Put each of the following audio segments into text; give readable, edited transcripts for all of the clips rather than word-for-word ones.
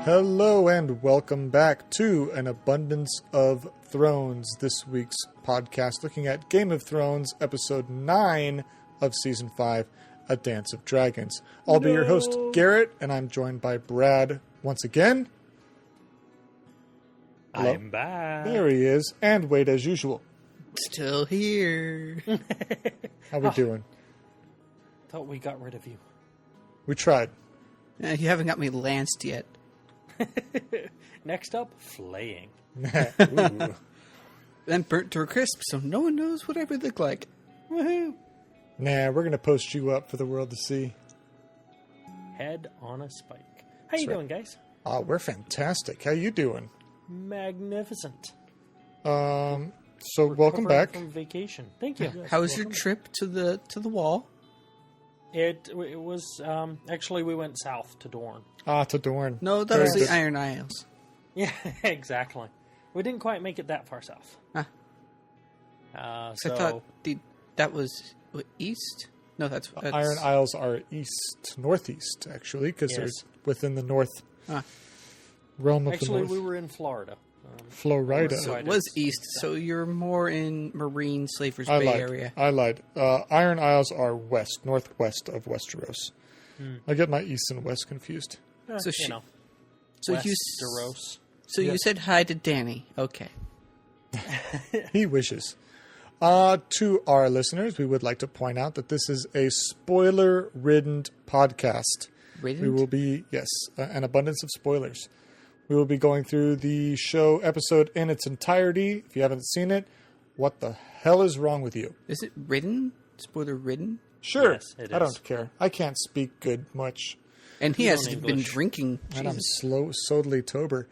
Hello and welcome back to An Abundance of Thrones, this week's podcast looking at Game of Thrones, episode 9 of season 5, A Dance of Dragons. I'll be your host, Garrett, and I'm joined by Brad once again. Hello. I'm back. There he is, and Wade as usual. Still here. How we doing? Thought we got rid of you. We tried. You haven't got me lanced yet. Next up, flaying. Ooh. Then burnt to a crisp, so no one knows what I would look like. Woohoo! Nah, we're going to post you up for the world to see. Head on a spike. How you doing, guys? We're fantastic. How you doing? Magnificent. So welcome Recovering back. from vacation. Thank you. How was your trip to the wall? It was actually we went south to Dorne. To Dorne. No, that Very was the good. Iron Isles. Yeah, exactly. We didn't quite make it that far south. Huh. So I thought that was east. No, that's Iron Isles are northeast, actually, because they're within the north realm of actually the north. we were in Florida. Florida. So it was east. So you're more in Marine Slavers Bay area. I lied. Iron Isles are northwest of Westeros. I get my east and west confused. So Westeros. you said hi to Danny. Okay. He wishes. To our listeners, we would like to point out that this is a spoiler-ridden podcast. Ridden? We will be, an abundance of spoilers. We will be going through the show episode in its entirety. If you haven't seen it, what the hell is wrong with you? Is it ridden? Spoiler ridden? Sure. Yes, it I is. don't care. I can't speak good much. And he You has don't been English. drinking. And I'm Jesus. sodally tober.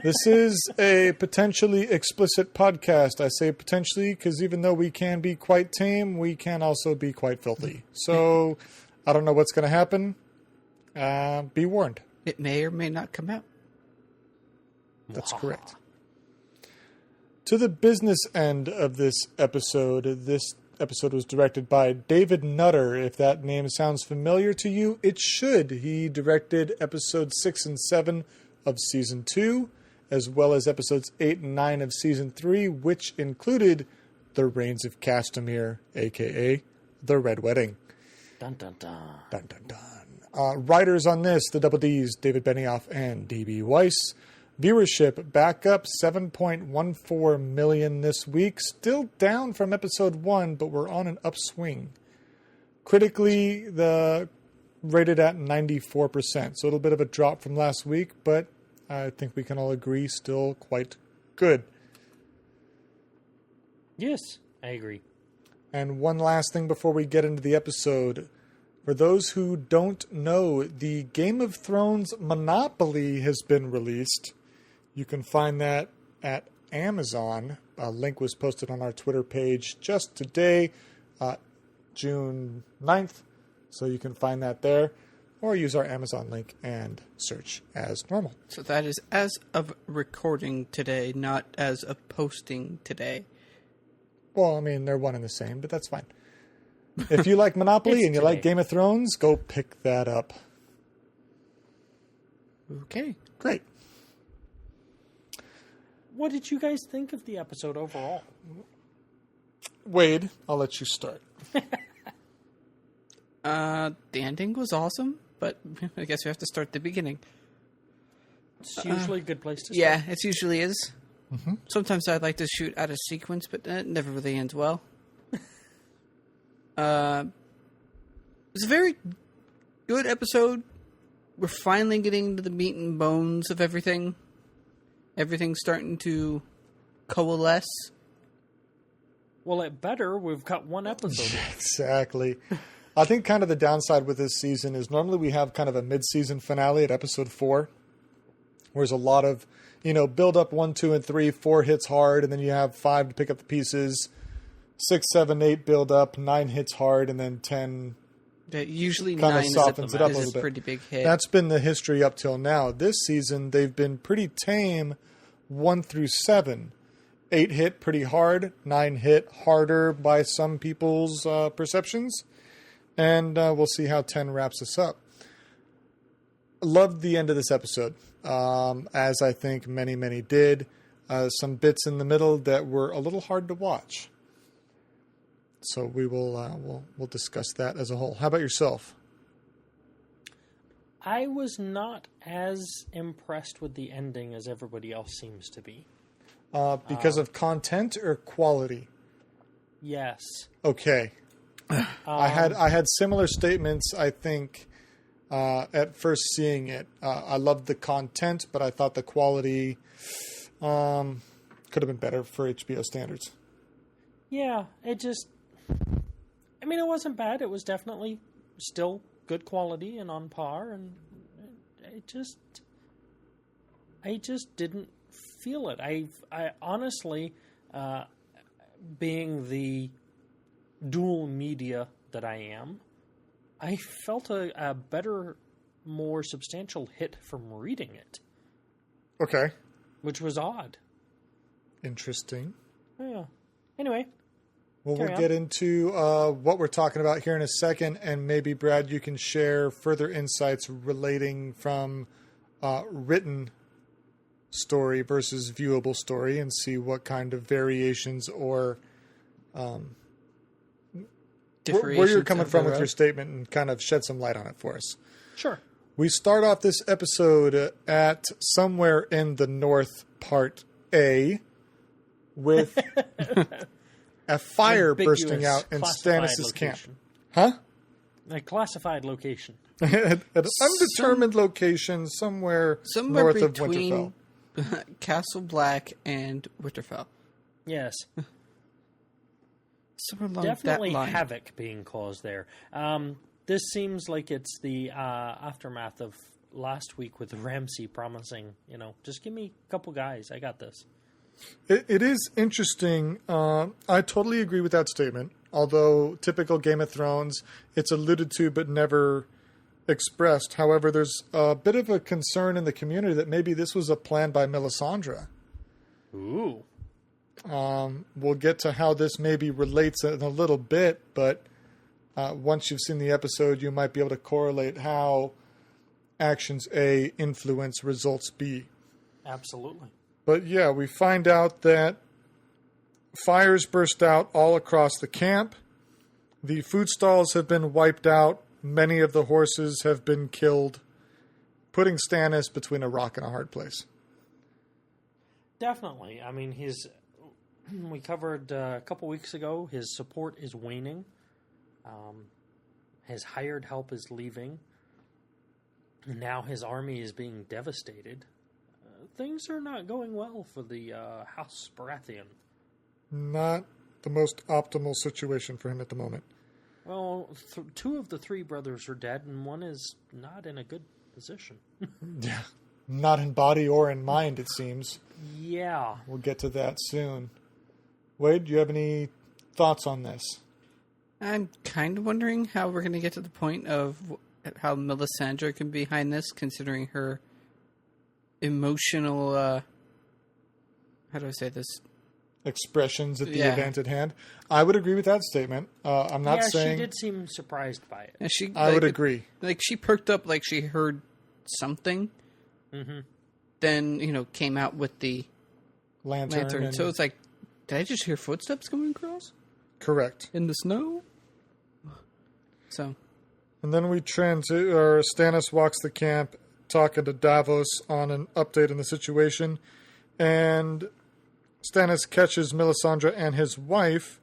This is a potentially explicit podcast. I say potentially because even though we can be quite tame, we can also be quite filthy. So I don't know what's going to happen. Be warned. It may or may not come out. That's correct. To the business end of this episode was directed by David Nutter. If that name sounds familiar to you, it should. He directed episodes 6 and 7 of Season 2, as well as episodes 8 and 9 of Season 3, which included The Reigns of Castamere, a.k.a. The Red Wedding. Dun dun dun. Dun, dun, dun. Writers on this, the Double Ds, David Benioff and D.B. Weiss. Viewership back up 7.14 million this week. Still down from episode 1, but we're on an upswing. Critically, rated at 94%. So a little bit of a drop from last week, but I think we can all agree still quite good. Yes, I agree. And one last thing before we get into the episode. For those who don't know, the Game of Thrones Monopoly has been released. You can find that at Amazon. A link was posted on our Twitter page just today, June 9th. So you can find that there. Or use our Amazon link and search as normal. So that is as of recording today, not as of posting today. Well, I mean, they're one and the same, but that's fine. If you like Monopoly and you like Game of Thrones, go pick that up. Okay. Great. What did you guys think of the episode overall? Wade, I'll let you start. The ending was awesome, but I guess we have to start at the beginning. It's usually a good place to start. Yeah, it usually is. Mm-hmm. Sometimes I'd like to shoot out of sequence, but it never really ends well. It's a very good episode. We're finally getting to the meat and bones of everything. Everything's starting to coalesce. Well, it better. We've got one episode. Exactly. I think kind of the downside with this season is normally we have kind of a mid-season finale at episode 4. Whereas a lot of, build up 1, 2, and 3, 4 hits hard, and then you have 5 to pick up the pieces. 6, 7, 8 build up, 9 hits hard, and then 10 Usually kind 9 of softens it up a is little a bit. pretty big hit. That's been the history up till now. This season, they've been pretty tame 1 through 7. 8 hit pretty hard, 9 hit harder by some people's perceptions, and we'll see how 10 wraps us up. loved the end of this episode, as I think many, many did. Some bits in the middle that were a little hard to watch. So we will we'll discuss that as a whole. How about yourself? I was not as impressed with the ending as everybody else seems to be. Because of content or quality? Yes. Okay. I had similar statements, I think, at first seeing it. I loved the content, but I thought the quality could have been better for HBO standards. Yeah, it wasn't bad. It was definitely still good quality and on par, and I just didn't feel it. I honestly, being the dual media that I am, I felt a better, more substantial hit from reading it. Okay. Which was odd. Interesting. Yeah. Anyway. Well, we'll get into what we're talking about here in a second, and maybe, Brad, you can share further insights relating from written story versus viewable story and see what kind of variations or where you're coming from with your statement and kind of shed some light on it for us. Sure. We start off this episode at somewhere in the North Part A with a fire bursting out in Stannis' camp. Huh? A classified location. At an undetermined location somewhere north of Winterfell. Castle Black and Winterfell. Yes. Somewhere along Definitely that line. havoc being caused there. This seems like it's the aftermath of last week with Ramsay promising, just give me a couple guys. I got this. It is interesting. I totally agree with that statement. Although typical Game of Thrones, it's alluded to but never expressed. However, there's a bit of a concern in the community that maybe this was a plan by Melisandre. Ooh. We'll get to how this maybe relates in a little bit, but once you've seen the episode, you might be able to correlate how actions A influence results B. Absolutely. But yeah, we find out that fires burst out all across the camp. The food stalls have been wiped out. Many of the horses have been killed, putting Stannis between a rock and a hard place. Definitely. I mean, we covered a couple weeks ago, his support is waning. His hired help is leaving. Now his army is being devastated. Things are not going well for the House Baratheon. Not the most optimal situation for him at the moment. Well, two of the three brothers are dead, and one is not in a good position. Yeah, not in body or in mind, it seems. Yeah. We'll get to that soon. Wade, do you have any thoughts on this? I'm kind of wondering how we're going to get to the point of how Melisandre can be behind this, considering her emotional, how do I say this? Expressions at the event at hand. I would agree with that statement. I'm not saying... she did seem surprised by it. Yeah, I would agree. Like, she perked up like she heard something. Mm-hmm. Then, came out with the lantern. So it's like, did I just hear footsteps coming across? Correct. In the snow? So. And then Stannis walks the camp talking to Davos on an update in the situation. And Stannis catches Melisandre and his wife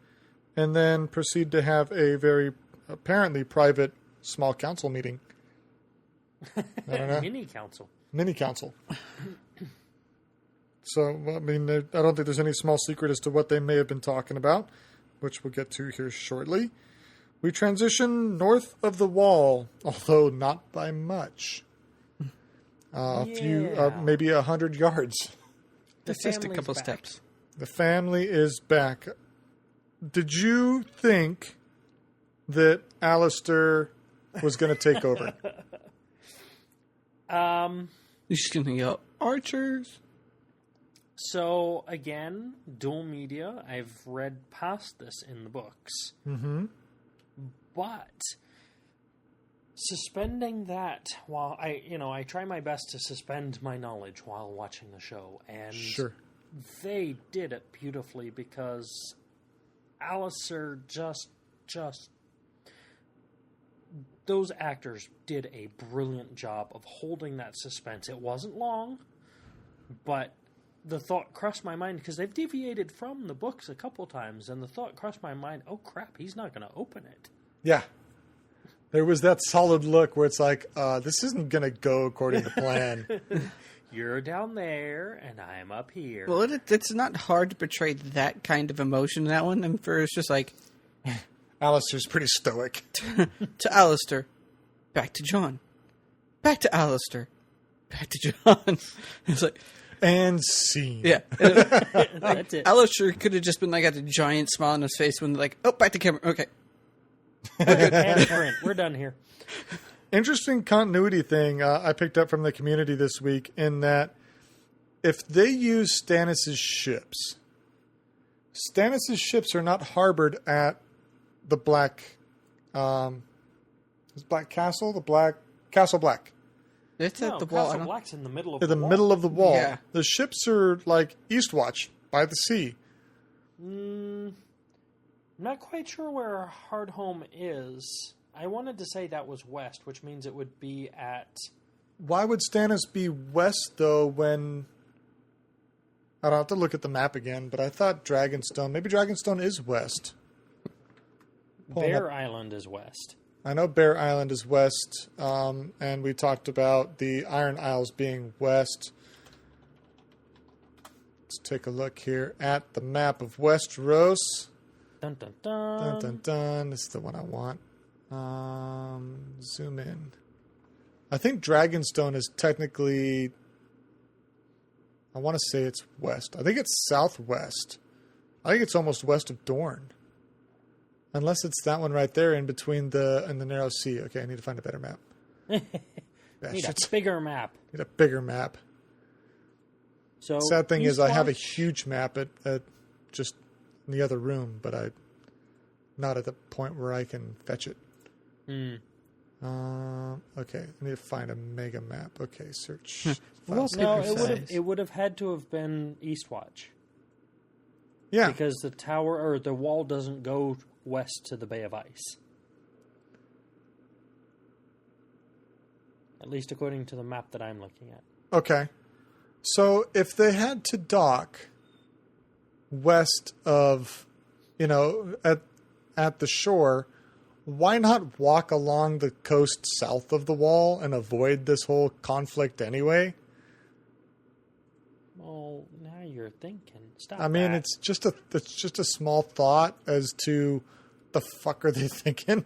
and then proceed to have a very apparently private small council meeting. I don't know. Mini council. So, I mean, I don't think there's any small secret as to what they may have been talking about, which we'll get to here shortly. We transition north of the wall, although not by much. Maybe 100 yards. That's just a couple steps. The family is back. Did you think that Alistair was going to take over? He's going to yell, archers. So, again, dual media. I've read past this in the books. Mm-hmm. But suspending that while I try my best to suspend my knowledge while watching the show, and Sure. they did it beautifully because Alistair just those actors did a brilliant job of holding that suspense. It wasn't long, but the thought crossed my mind because they've deviated from the books a couple times, and the thought crossed my mind, oh crap, he's not going to open it. Yeah. There was that solid look where it's like, this isn't going to go according to plan. You're down there, and I'm up here. Well, it's not hard to portray that kind of emotion in that one. And for it's just like... Alistair's pretty stoic. To Alistair. Back to John. Back to Alistair. Back to John. It's like... And scene. Yeah. That's it. Alistair could have just been like, got a giant smile on his face when like, oh, back to camera. Okay. And print. We're done here. Interesting continuity thing I picked up from the community this week in that if they use Stannis' ships are not harbored at the Black... is Black Castle? The Black... Castle Black. It's No, at the wall. Castle Black's in the middle of In the the wall. middle of the wall. Yeah. The ships are like Eastwatch by the sea. I'm not quite sure where Hardhome is. I wanted to say that was west, which means it would be at... Why would Stannis be west, though, when... I don't have to look at the map again, but I thought Dragonstone... Maybe Dragonstone is west. Pulling Bear up- Island is west. I know Bear Island is west, and we talked about the Iron Isles being west. Let's take a look here at the map of Westeros. Dun dun dun. Dun, dun, dun. This is the one I want. Zoom in. I think Dragonstone is technically... I want to say it's west. I think it's southwest. I think it's almost west of Dorne. Unless it's that one right there in between the narrow sea. Okay, I need to find a better map. Need a bigger map. Need a bigger map. So Sad thing is I have a Eastwatch- huge map at just in the other room, but I'm not at the point where I can fetch it. Okay, I need to find a mega map. Okay, search. Well, files. No, Paper it would have had to have been Eastwatch Yeah, because the tower or the wall doesn't go west to the Bay of Ice. At least according to the map that I'm looking at. okay. So if they had to dock west of, at the shore, why not walk along the coast south of the wall and avoid this whole conflict anyway? Well, now you're thinking. Stop. I mean, that. it's just a small thought as to the fuck are they thinking?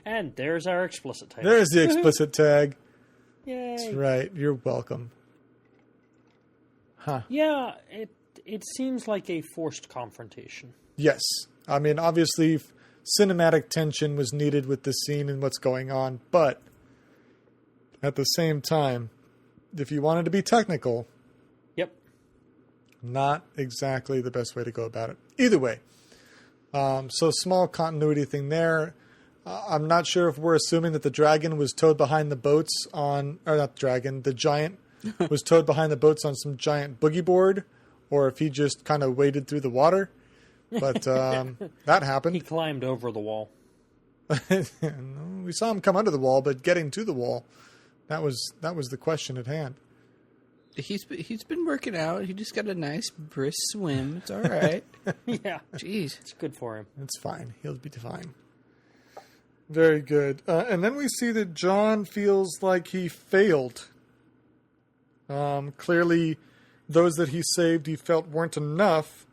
And there's our explicit tag. There's the explicit tag. Yay. That's right. You're welcome. Huh. Yeah, it seems like a forced confrontation. Yes. I mean, obviously, cinematic tension was needed with this scene and what's going on, but at the same time, if you wanted to be technical, Yep. not exactly the best way to go about it. Either way. So small continuity thing there. I'm not sure if we're assuming that the dragon was towed behind the boats on, or not the dragon, the giant was towed behind the boats on some giant boogie board, or if he just kind of waded through the water. But that He happened. climbed over the wall. We saw him come under the wall, but getting to the wall, that was the question at hand. He's been working out. He just got a nice brisk swim. It's all right. Yeah. Jeez. It's good for him. It's fine. He'll be fine. Very good. And then we see that John feels like he failed. Clearly, those that he saved he felt weren't enough.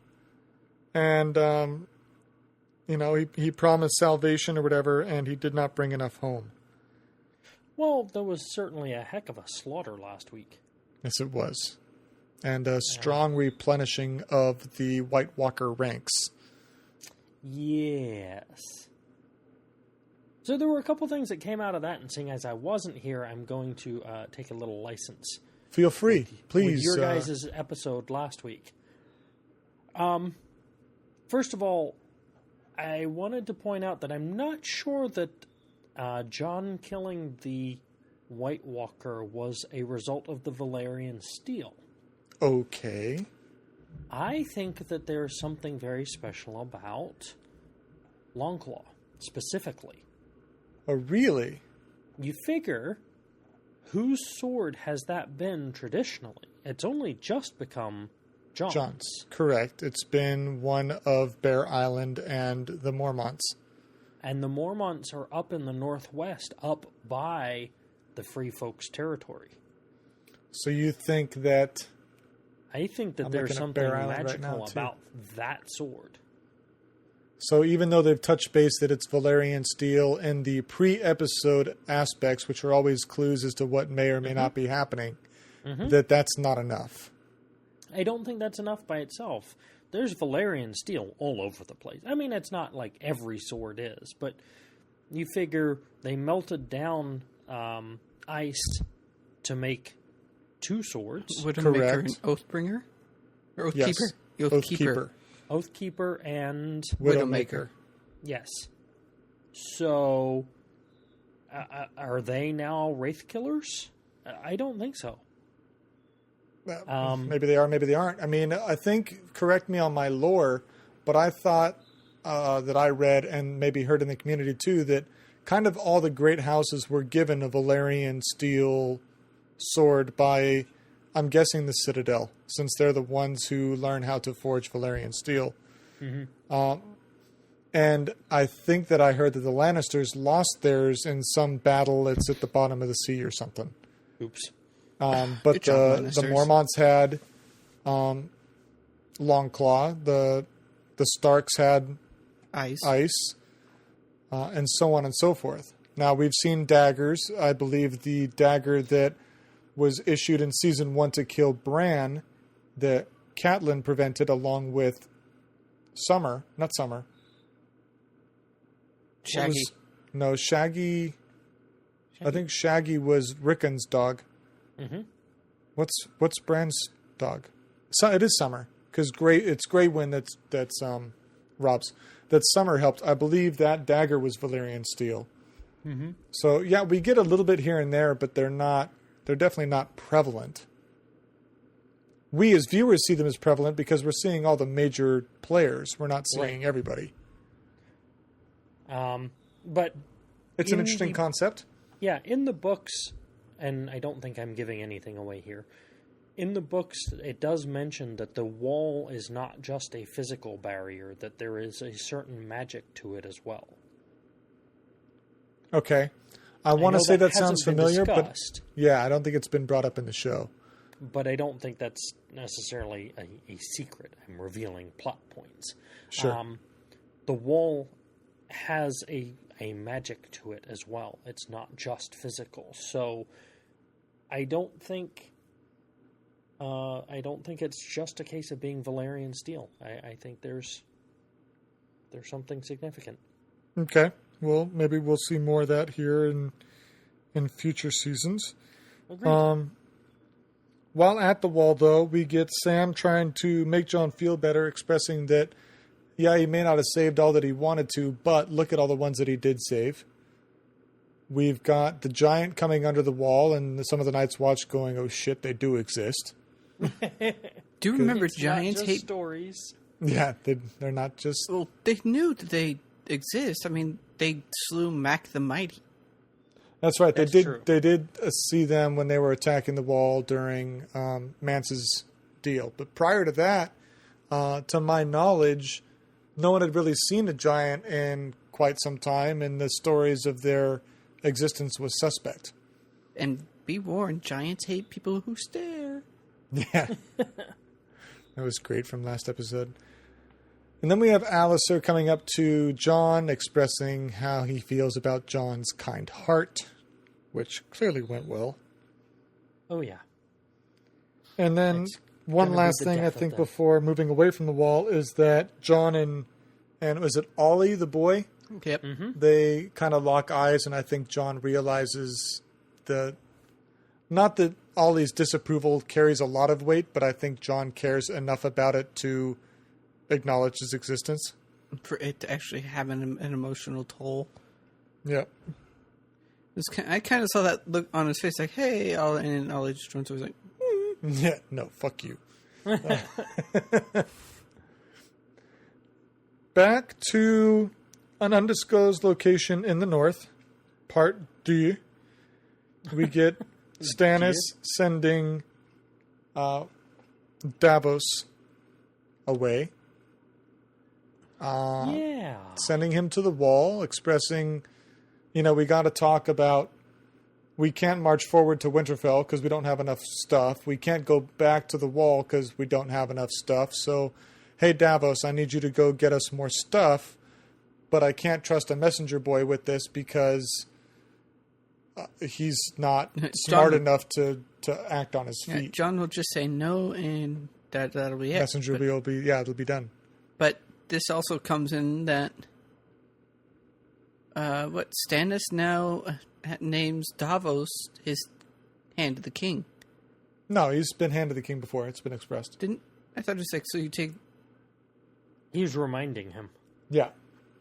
And, he promised salvation or whatever, and he did not bring enough home. Well, there was certainly a heck of a slaughter last week. Yes, it was. And a strong replenishing of the White Walker ranks. Yes. So there were a couple things that came out of that, and seeing as I wasn't here, I'm going to take a little license. Feel free, please. With your guys' episode last week. First of all, I wanted to point out that I'm not sure that Jon killing the White Walker was a result of the Valyrian steel. Okay. I think that there's something very special about Longclaw, specifically. Oh, really? You figure, whose sword has that been traditionally? It's only just become Jon's. Jon's. Correct. It's been one of Bear Island and the Mormonts. And the Mormonts are up in the northwest, up by the Free Folks' territory. So you think that... I think that there's something magical about that sword. So even though they've touched base that it's Valyrian steel in the pre-episode aspects, which are always clues as to what may or may not be happening, that's not enough. I don't think that's enough by itself. There's Valyrian steel all over the place. I mean, it's not like every sword is, but you figure they melted down ice to make 2 swords. Widowmaker and Oathbringer? Or Oathkeeper? Yes. Oathkeeper. Oathkeeper and... Widowmaker. Yes. So, are they now Wraith Killers? I don't think so. Maybe they are, maybe they aren't. I mean, I think, correct me on my lore, but I thought that I read and maybe heard in the community too, that kind of all the great houses were given a Valyrian steel sword by, I'm guessing, the Citadel, since they're the ones who learn how to forge Valyrian steel. And I think that I heard that the Lannisters lost theirs in some battle. It's at the bottom of the sea or something. Oops. But the Mormonts had Longclaw. The Starks had ice, and so on and so forth. Now, we've seen daggers. I believe the dagger that was issued in Season 1 to kill Bran, that Catelyn prevented along with Summer. Not Summer. Shaggy. Shaggy. I think Shaggy was Rickon's dog. What's Bran's dog? So it is Summer, because it's Greywind that's Rob's. That Summer helped. I believe that dagger was Valyrian steel. So yeah, we get a little bit here and there, but they're definitely not prevalent. We as viewers see them as prevalent because we're seeing all the major players. We're not seeing everybody. But it's an interesting concept. Yeah, in the books, and I don't think I'm giving anything away here, in the books it does mention that the wall is not just a physical barrier, that there is a certain magic to it as well. Okay. I want to say that sounds familiar, but yeah, I don't think it's been brought up in the show. But I don't think that's necessarily a secret. I'm revealing plot points. Sure. The wall has a magic to it as well. It's not just physical. So I don't think it's just a case of being Valyrian steel. I think there's something significant. Okay. Well, maybe we'll see more of that here in future seasons. Agreed. While at the wall, though, we get Sam trying to make Jon feel better, expressing that, yeah, he may not have saved all that he wanted to, but look at all the ones that he did save. We've got the giant coming under the wall, and some of the Night's Watch going, oh shit, they do exist. Do you remember giants hate stories? Yeah, they're not just... Well, they knew that they exist. I mean, they slew Mac the Mighty. That's right. That's true. They did see them when they were attacking the wall during Mance's deal. But prior to that, to my knowledge, no one had really seen a giant in quite some time, and the stories of their existence was suspect. And be warned, giants hate people who stare. Yeah. That was great from last episode. And then we have Alistair coming up to Jon, expressing how he feels about Jon's kind heart, which clearly went well. Oh, yeah. And then one last thing, I think, before moving away from the wall, is that Jon and was it Ollie, the boy? Yep. They kind of lock eyes, and I think Jon realizes not that Ollie's disapproval carries a lot of weight, but I think Jon cares enough about it to acknowledge his existence. For it to actually have an emotional toll. Yeah. I kind of saw that look on his face, like, "Hey," and Ollie just runs away, like, Yeah, no, fuck you. Back to an undisclosed location in the north, part D. We get Stannis sending Davos away. Sending him to the wall, expressing, we got to talk about, we can't march forward to Winterfell because we don't have enough stuff. We can't go back to the wall because we don't have enough stuff. So, hey, Davos, I need you to go get us more stuff, but I can't trust a messenger boy with this because he's not smart enough to act on his feet. John will just say no, and that'll be it. Messenger will be, it'll be done. But this also comes in that Stannis now names Davos his Hand of the King. No, he's been Hand of the King before. It's been expressed. I thought it was like, so you take... He's reminding him. Yeah.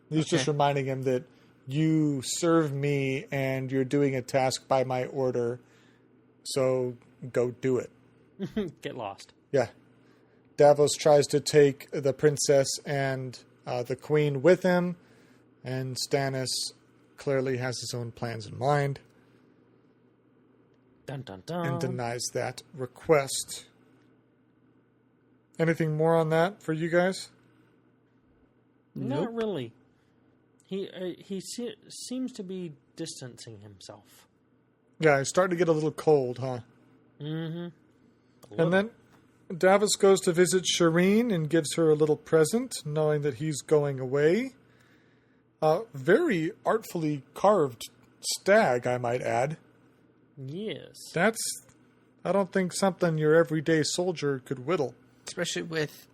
He's just reminding him that you serve me and you're doing a task by my order, so go do it. Get lost. Yeah. Davos tries to take the princess and the queen with him, and Stannis clearly has his own plans in mind. Dun, dun, dun. And denies that request. Anything more on that for you guys? Not really. He seems to be distancing himself. Yeah, he's starting to get a little cold, huh? Mm-hmm. And then Davos goes to visit Shireen and gives her a little present, knowing that he's going away. Very artfully carved stag, I might add. Yes. That's, I don't think, something your everyday soldier could whittle. Especially with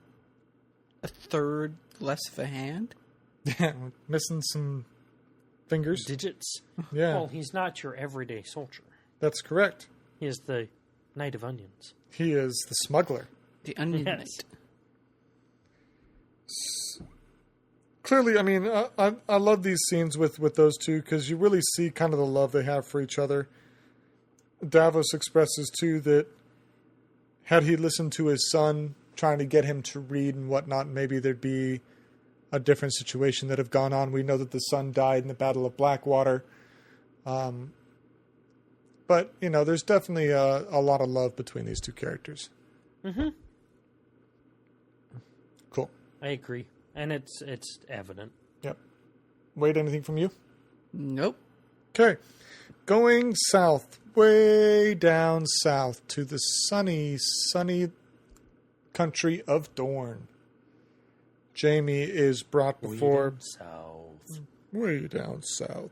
a third less of a hand. Yeah, missing some fingers. Digits. Yeah. Well, he's not your everyday soldier. That's correct. He is the Knight of Onions. He is the smuggler. The Onion Knight. Clearly, I mean, I love these scenes with those two because you really see kind of the love they have for each other. Davos expresses, too, that had he listened to his son trying to get him to read and whatnot, maybe there'd be a different situation that have gone on. We know that the son died in the Battle of Blackwater. But, there's definitely a lot of love between these two characters. Mm-hmm. Cool. I agree. And it's evident. Yep. Wade, anything from you? Nope. Okay. Going south, way down south to the sunny country of Dorne. Jaime is brought before... Way down south.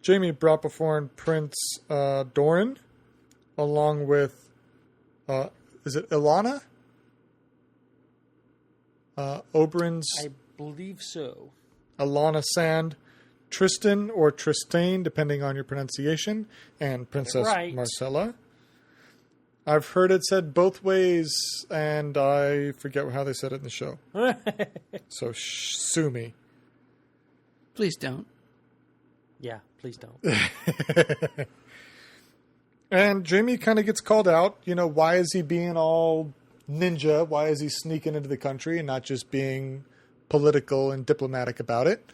Jaime brought before Prince Doran, along with... is it Ilana? Oberyn's... I believe so. Alana Sand, Tristan or Tristane, depending on your pronunciation, and Princess Marcella. I've heard it said both ways, and I forget how they said it in the show. So sue me. Please don't. Yeah, please don't. And Jaime kind of gets called out. Why is he being all ninja? Why is he sneaking into the country and not just being political and diplomatic about it?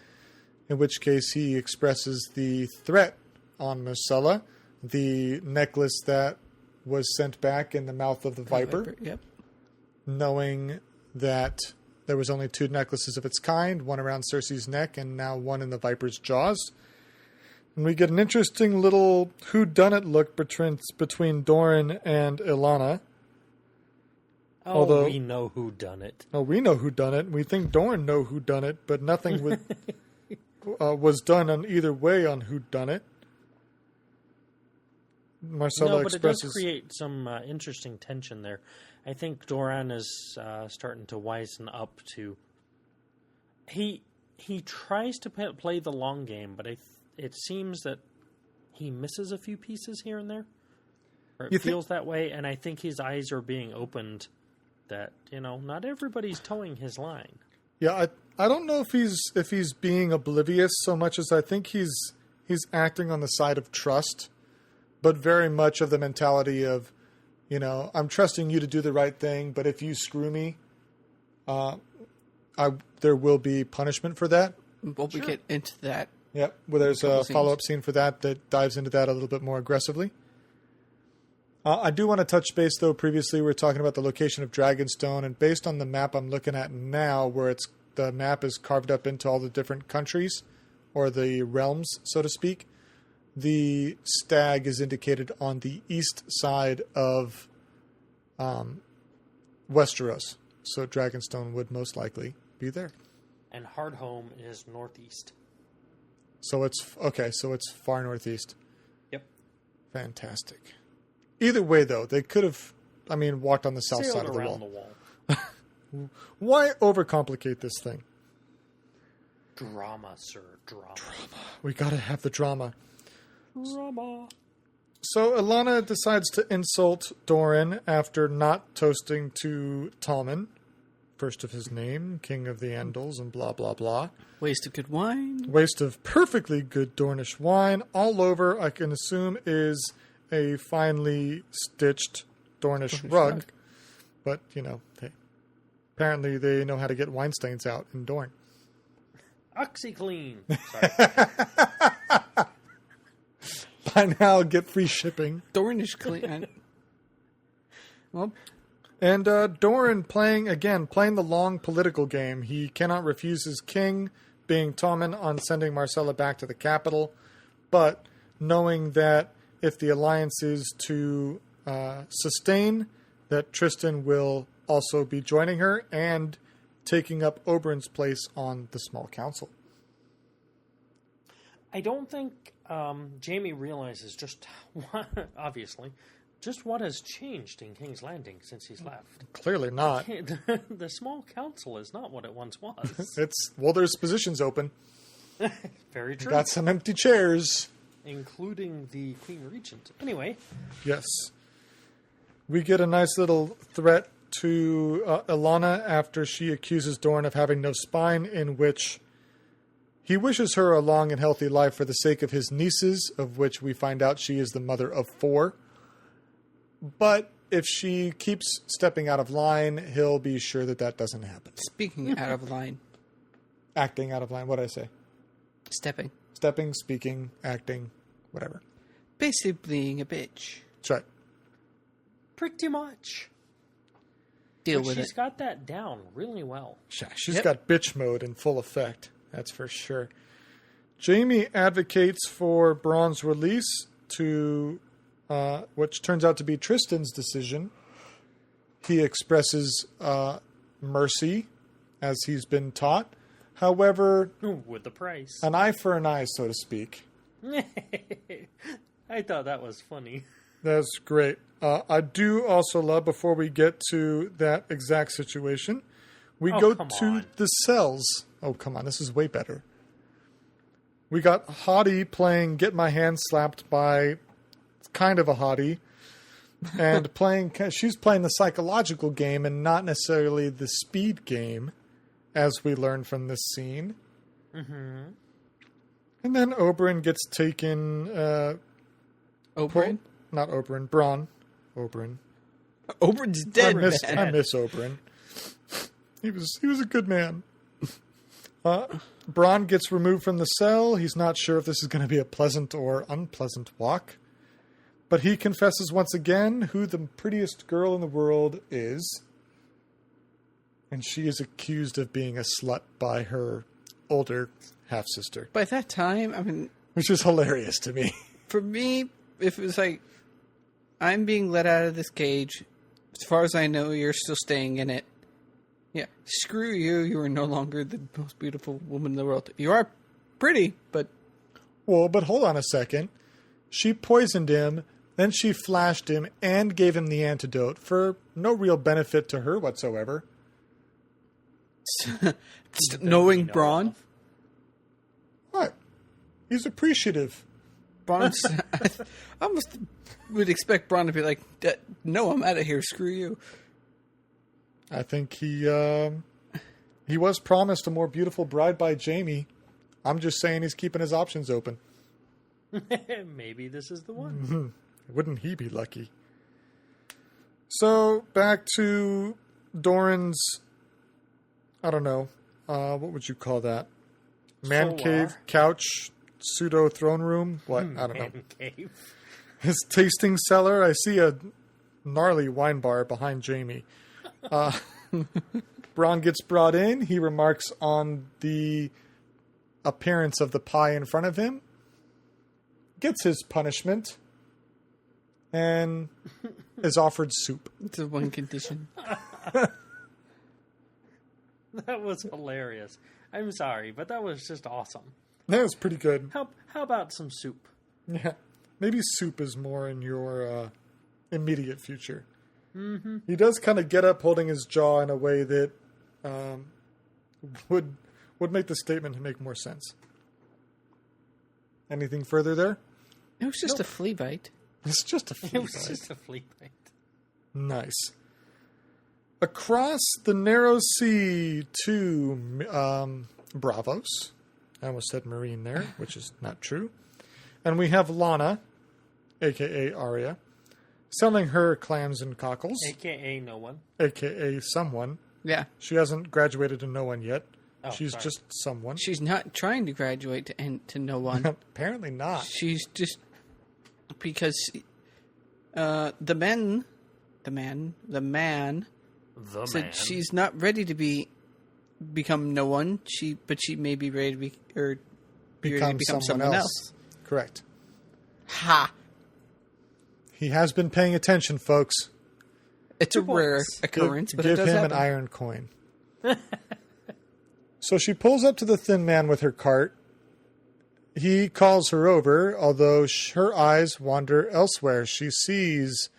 In which case he expresses the threat on Marcella, the necklace that was sent back in the mouth of the viper. Yep. Knowing that there was only 2 necklaces of its kind, one around Cersei's neck and now one in the viper's jaws. And we get an interesting little whodunit look between Doran and Ilana. Although we know who done it. Oh, we know who done it. We think Doran know who done it, but nothing was done on either way on who done it. Marcella expresses... it does create some interesting tension there. I think Doran is starting to wisen up to... He tries to play the long game, but it seems that he misses a few pieces here and there. Or it feels that way, and I think his eyes are being opened that, not everybody's towing his line. Yeah, I don't know if he's being oblivious so much as I think he's he's acting on the side of trust, but very much of the mentality of, I'm trusting you to do the right thing, but if you screw me, there will be punishment for that. Well, we get into that. Yep, well, there's a follow-up scene for that dives into that a little bit more aggressively. I do want to touch base, though. Previously, we were talking about the location of Dragonstone, and based on the map I'm looking at now, where the map is carved up into all the different countries, or the realms, so to speak, the stag is indicated on the east side of Westeros. So Dragonstone would most likely be there. And Hardhome is northeast. So it's far northeast. Yep. Fantastic. Either way, though, they could have, walked on the south Sailed side of the around wall. the wall. Why overcomplicate this thing? Drama, sir. Drama. We gotta have the drama. Drama. So Alana decides to insult Doran after not toasting to Tommen, first of his name, King of the Andals, and blah, blah, blah. Waste of good wine. Waste of perfectly good Dornish wine. All over, I can assume, is a finely stitched Dornish rug. But, apparently they know how to get wine stains out in Dorne. OxyClean. Sorry. By now, get free shipping. Dornish clean. Well, and Doran playing the long political game. He cannot refuse his king, being Tommen, on sending Marcella back to the capital, but knowing that if the alliance is to sustain, that Tristan will also be joining her and taking up Oberyn's place on the small council. I don't think Jaime realizes just what has changed in King's Landing since he's left. Clearly not. The small council is not what it once was. There's positions open. Very true. Got some empty chairs. Including the Queen Regent. Anyway. Yes. We get a nice little threat to Ilana after she accuses Doran of having no spine, in which he wishes her a long and healthy life for the sake of his nieces, of which we find out she is the mother of 4. But if she keeps stepping out of line, he'll be sure that doesn't happen. Speaking out of line. Acting out of line. What did I say? Stepping, speaking, acting, whatever. Basically being a bitch. That's right. Pretty much. Deal with it. She's got that down really well. She's got bitch mode in full effect. That's for sure. Jaime advocates for Bronn's release to, which turns out to be Tristan's decision. He expresses mercy, as he's been taught. However, with the price. An eye for an eye, so to speak. I thought that was funny. That's great. I do also love, before we get to that exact situation, we go to the cells. Oh, come on. This is way better. We got Hottie playing Get My Hand Slapped by kind of a hottie. And she's playing the psychological game and not necessarily the speed game, as we learn from this scene. Mm-hmm. And then Oberyn gets taken... Oberyn? Not Oberyn. Bronn. Oberyn. Oberyn's dead. I miss Oberyn. He was a good man. Bronn gets removed from the cell. He's not sure if this is going to be a pleasant or unpleasant walk. But he confesses once again who the prettiest girl in the world is. And she is accused of being a slut by her older half-sister. By that time, which is hilarious to me. For me, if it was like, I'm being let out of this cage, as far as I know, you're still staying in it. Yeah, screw you. You are no longer the most beautiful woman in the world. You are pretty, but... Well, but hold on a second. She poisoned him, then she flashed him, and gave him the antidote for no real benefit to her whatsoever. Knowing Bronn? What? He's appreciative. Bronn, I almost would expect Bronn to be like, no, I'm out of here, screw you. I think he was promised a more beautiful bride by Jaime. I'm just saying he's keeping his options open. Maybe this is the one. Wouldn't he be lucky? So, back to Doran's, I don't know, what would you call that? Man cave, couch, pseudo throne room? What? I don't know. Man cave. His tasting cellar. I see a gnarly wine bar behind Jamie. Bronn gets brought in. He remarks on the appearance of the pie in front of him. Gets his punishment. And is offered soup. It's a one condition. That was hilarious. I'm sorry, but that was just awesome. That was pretty good. How about some soup? Yeah. Maybe soup is more in your immediate future. Mm-hmm. He does kind of get up holding his jaw in a way that would make the statement make more sense. Anything further there? It was just a flea bite. It's just a flea It was bite. just a flea bite. Nice. Across the narrow sea to Bravos. I almost said Marine there, which is not true. And we have Lana, a.k.a. Arya, selling her clams and cockles. A.K.A. no one. A.k.a. someone. Yeah. She hasn't graduated to no one yet. Oh, She's sorry. just someone. She's not trying to graduate to no one. Apparently not. She's just... Because the man said she's not ready to become no one. But she may be ready to become someone else. Correct. Ha! He has been paying attention, folks. It's a rare occurrence, but it give does him happen. an iron coin. So she pulls up to the thin man with her cart. He calls her over, although her eyes wander elsewhere. She sees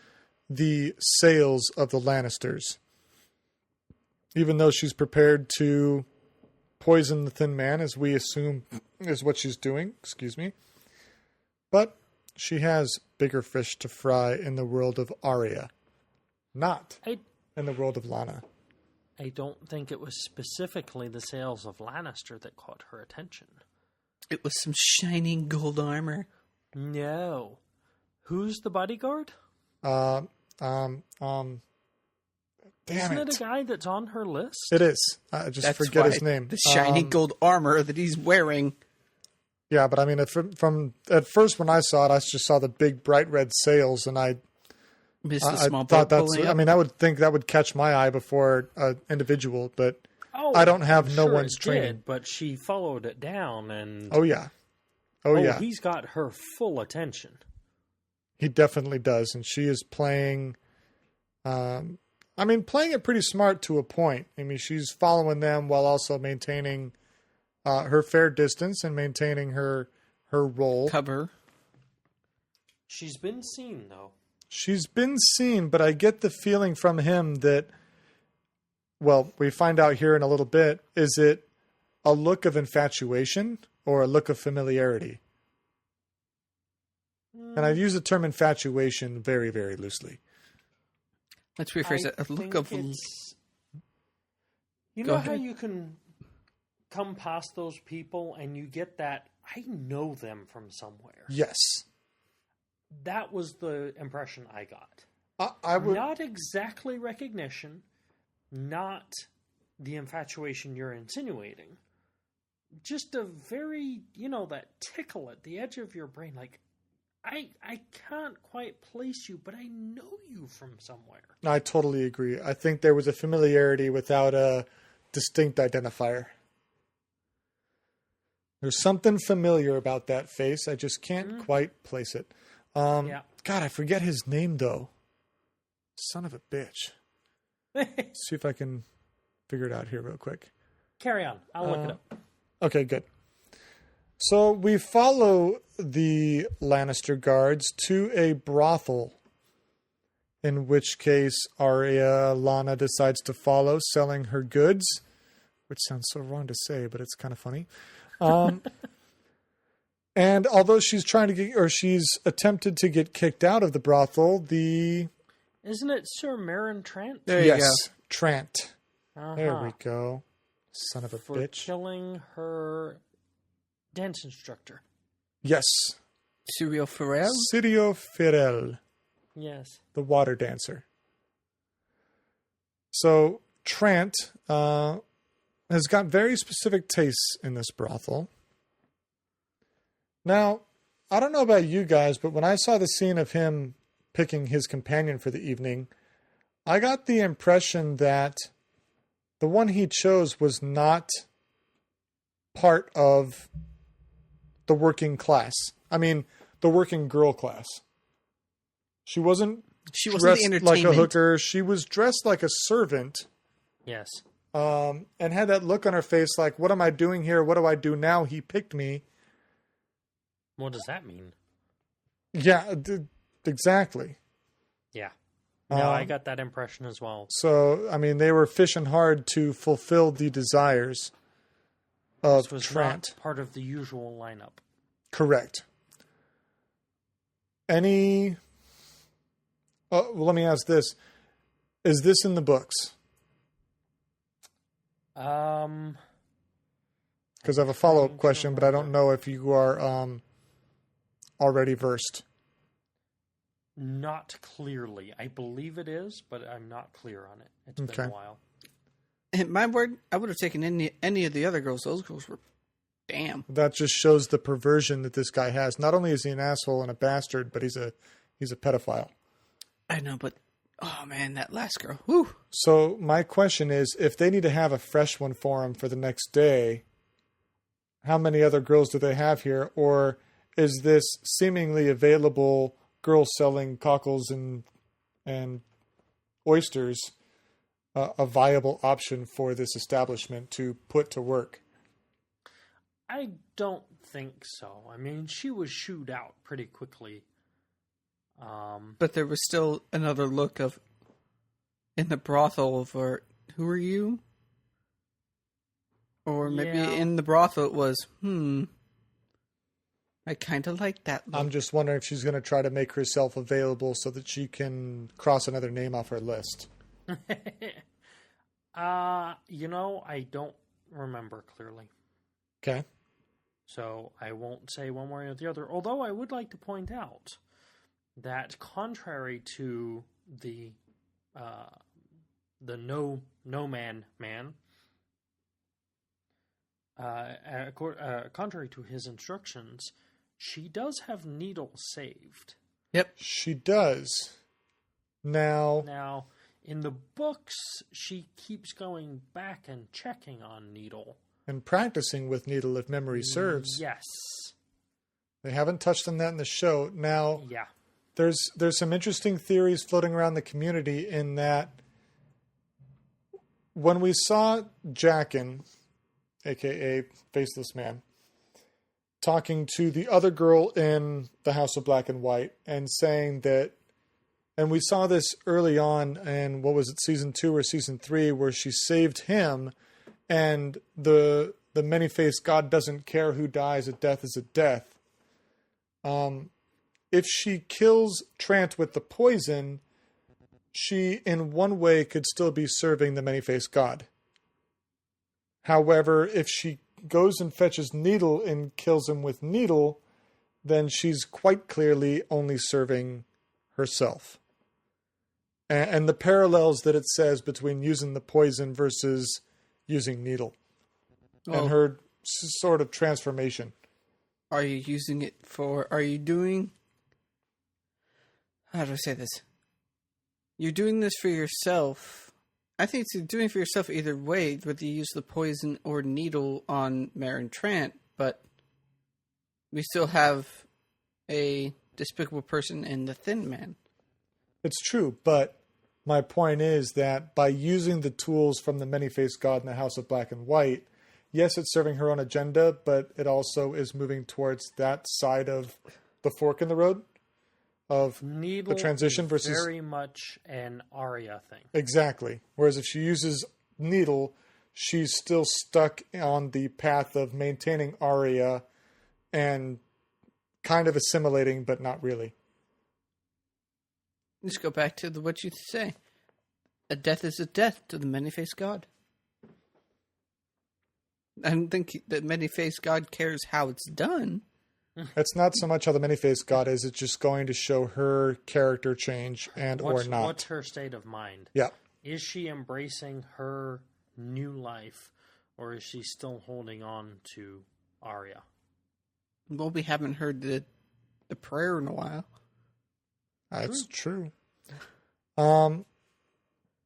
the sails of the Lannisters. Even though she's prepared to poison the thin man, as we assume is what she's doing. Excuse me. But she has bigger fish to fry in the world of Arya. Not in the world of Lana. I don't think it was specifically the sails of Lannister that caught her attention. It was some shining gold armor. No. Who's the bodyguard? Damn Isn't it a guy that's on her list? It is. I just forget his name. The shiny gold armor that he's wearing. Yeah, but I mean, from at first when I saw it, I just saw the big bright red sails, and I thought that's. I mean, I would think that would catch my eye before an individual, but I don't have no one's training. But she followed it down, and oh yeah, he's got her full attention. He definitely does, and she is playing. Playing it pretty smart to a point. I mean, she's following them while also maintaining her fair distance and maintaining her role. Cover. She's been seen, though. She's been seen, but I get the feeling from him that, well, we find out here in a little bit, is it a look of infatuation or a look of familiarity? And I use the term infatuation very, very loosely. Let's rephrase it. A look of... You know how you can come past those people and you get that, I know them from somewhere. Yes. That was the impression I got. I would... Not exactly recognition, not the infatuation you're insinuating. Just a very, that tickle at the edge of your brain, like, I can't quite place you, but I know you from somewhere. I totally agree. I think there was a familiarity without a distinct identifier. There's something familiar about that face. I just can't quite place it. God, I forget his name, though. Son of a bitch. Let's see if I can figure it out here real quick. Carry on. I'll look it up. Okay, good. So we follow the Lannister guards to a brothel, in which case Arya Lana decides to follow, selling her goods, which sounds so wrong to say, but it's kind of funny. And although she's she's attempted to get kicked out of the brothel, Isn't it Sir Meryn Trant? There you go. Trant. Uh-huh. There we go. Son of a For bitch. killing her dance instructor. Yes. Cyril Farrell? Sirio Firel, Yes. the water dancer. So Trant has got very specific tastes in this brothel. Now, I don't know about you guys, but when I saw the scene of him picking his companion for the evening, I got the impression that the one he chose was not part of the working class. I mean, the working girl class. She wasn't the dressed like a entertainment. hooker. She was dressed like a servant, Yes. and had that look on her face like, what am I doing here? What do I do now? He picked me. What does that mean? Yeah, exactly. Yeah. No, I got that impression as well. So, I mean, they were fishing hard to fulfill the desires of This was Trant. not part of the usual lineup. Correct. Any... well, let me ask this. Is this in the books? Um, Because I have a follow-up question, but I don't know if you are already versed. not clearly. I believe it is, but I'm not clear on it. It's been Okay. a while. And my word, I would have taken any of the other girls. Those girls were damn. That just shows the perversion that this guy has. Not only is he an asshole and a bastard, but he's a pedophile. I know, but oh man, that last girl. Whew. So my question is, if they need to have a fresh one for him for the next day, how many other girls do they have here? Or is this seemingly available girl selling cockles and oysters a viable option for this establishment to put to work? I don't think so. I mean, she was shooed out pretty quickly. But there was still another look of in the brothel for who are you? Or maybe Yeah. in the brothel it was, I kind of like that look. I'm just wondering if she's going to try to make herself available so that she can cross another name off her list. I don't remember clearly. Okay. So I won't say one way or the other. Although I would like to point out that contrary to the no man, contrary to his instructions, she does have Needle saved. Yep. She does. Now, Now, in the books, she keeps going back and checking on Needle. and practicing with Needle if memory serves. Yes. They haven't touched on that in the show. Now, Yeah. there's some interesting theories floating around the community in that when we saw Jackin, a.k.a. Faceless Man, talking to the other girl in the House of Black and White and saying that, and we saw this early on in, what was it, season 2 or season 3, where she saved him, and the many-faced God doesn't care who dies, a death is a death. If she kills Trant with the poison, she, in one way, could still be serving the many-faced God. However, if she goes and fetches Needle and kills him with Needle, then she's quite clearly only serving herself. And the parallels that it says between using the poison versus using Needle. Well, and her sort of transformation. are you using it for, are you doing, how do I say this? You're doing this for yourself. I think it's doing it for yourself either way, whether you use the poison or Needle on Marin Trant, but we still have a despicable person in the Thin Man. It's true, but my point is that by using the tools from the many-faced God in the House of Black and White, yes, it's serving her own agenda, but it also is moving towards that side of the fork in the road of Needle the transition is versus... very much an Arya thing. Exactly. Whereas if she uses Needle, she's still stuck on the path of maintaining Arya and kind of assimilating, but not really. Let's go back to what you say. A death is a death to the many-faced God. I don't think that many-faced God cares how it's done. It's not so much how the many-faced god is, it's just going to show her character change or not. What's her state of mind? Yeah. Is she embracing her new life, or is she still holding on to Arya? Well, we haven't heard the prayer in a while. That's true. Now,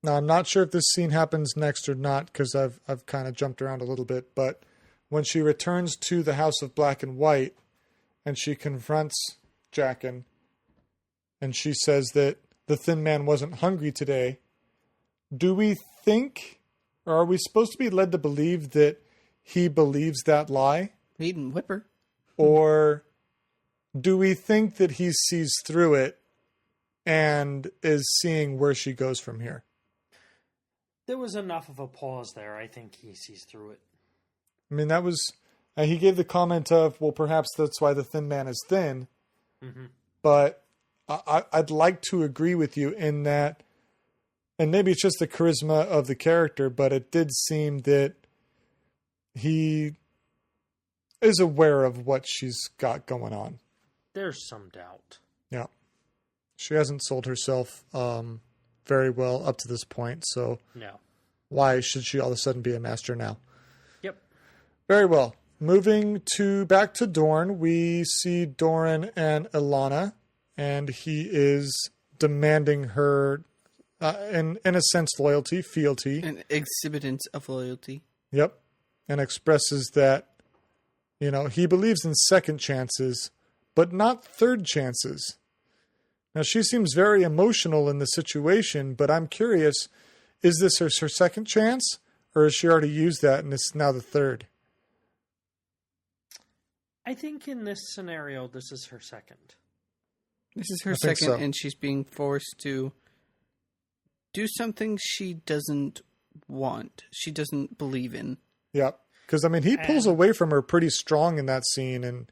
I'm not sure if this scene happens next or not, because I've kind of jumped around a little bit, but when she returns to the House of Black and White, and she confronts Jaqen, and she says that the Thin Man wasn't hungry today, do we think, or are we supposed to be led to believe that he believes that lie? He didn't whip her. Or do we think that he sees through it and is seeing where she goes from here? There was enough of a pause there. I think he sees through it. I mean, that was... he gave the comment of, well, perhaps that's why the Thin Man is thin. Mm-hmm. But I'd like to agree with you in that, and maybe it's just the charisma of the character, but it did seem that he is aware of what she's got going on. There's some doubt. Yeah. She hasn't sold herself very well up to this point, so No. why should she all of a sudden be a master now? Yep. Very well. Moving back to Dorne, we see Doran and Ilana, and he is demanding her, in a sense, loyalty, fealty. An exhibitance of loyalty. Yep. And expresses that, he believes in second chances, but not third chances. Now, she seems very emotional in the situation, but I'm curious, is this her second chance, or has she already used that and it's now the third? I think in this scenario, this is her second. This is her I think second, so. and she's being forced to do something she doesn't want. She doesn't believe in. Yep. Because, he pulls away from her pretty strong in that scene, and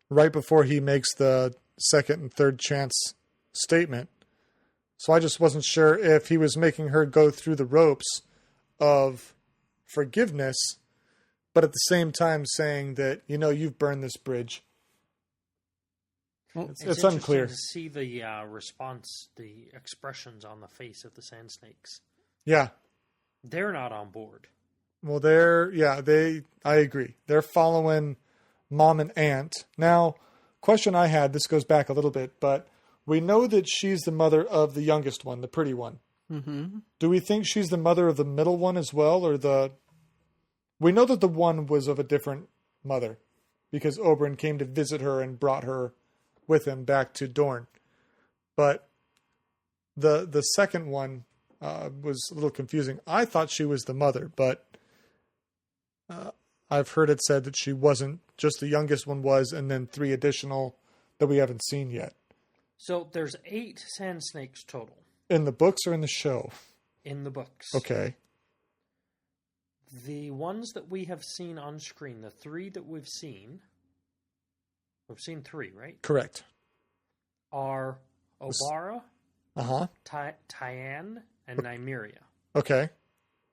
right before he makes the second and third chance statement. So I just wasn't sure if he was making her go through the ropes of forgiveness, but at the same time saying that, you've burned this bridge. Well, It's unclear. To see the response, the expressions on the face of the Sand Snakes. Yeah. They're not on board. Well, I agree. They're following Mom and Aunt. Now, question I had, this goes back a little bit, but we know that she's the mother of the youngest one, the pretty one. Mm-hmm. Do we think she's the mother of the middle one as well, or we know that the one was of a different mother, because Oberyn came to visit her and brought her with him back to Dorne. But the second one was a little confusing. I thought she was the mother, but I've heard it said that she wasn't. Just the youngest one was, and then 3 additional that we haven't seen yet. So there's 8 Sand Snakes total. In the books or in the show? In the books. Okay. The ones that we have seen on screen, the 3 that we've seen 3, right? Correct. Are Obara, Uh-huh. Tyann, and Nymeria. Okay.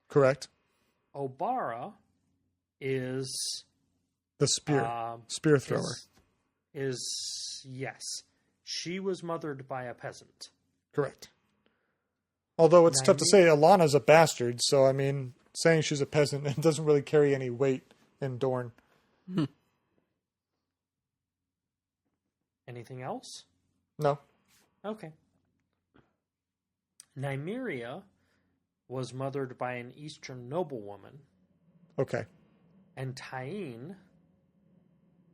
Correct. Obara is... The spear thrower. Yes. She was mothered by a peasant. Correct. Although it's tough to say Alana's a bastard, so saying she's a peasant, it doesn't really carry any weight in Dorne. Anything else? No. Okay. Nymeria was mothered by an Eastern noblewoman. Okay. And Tyann,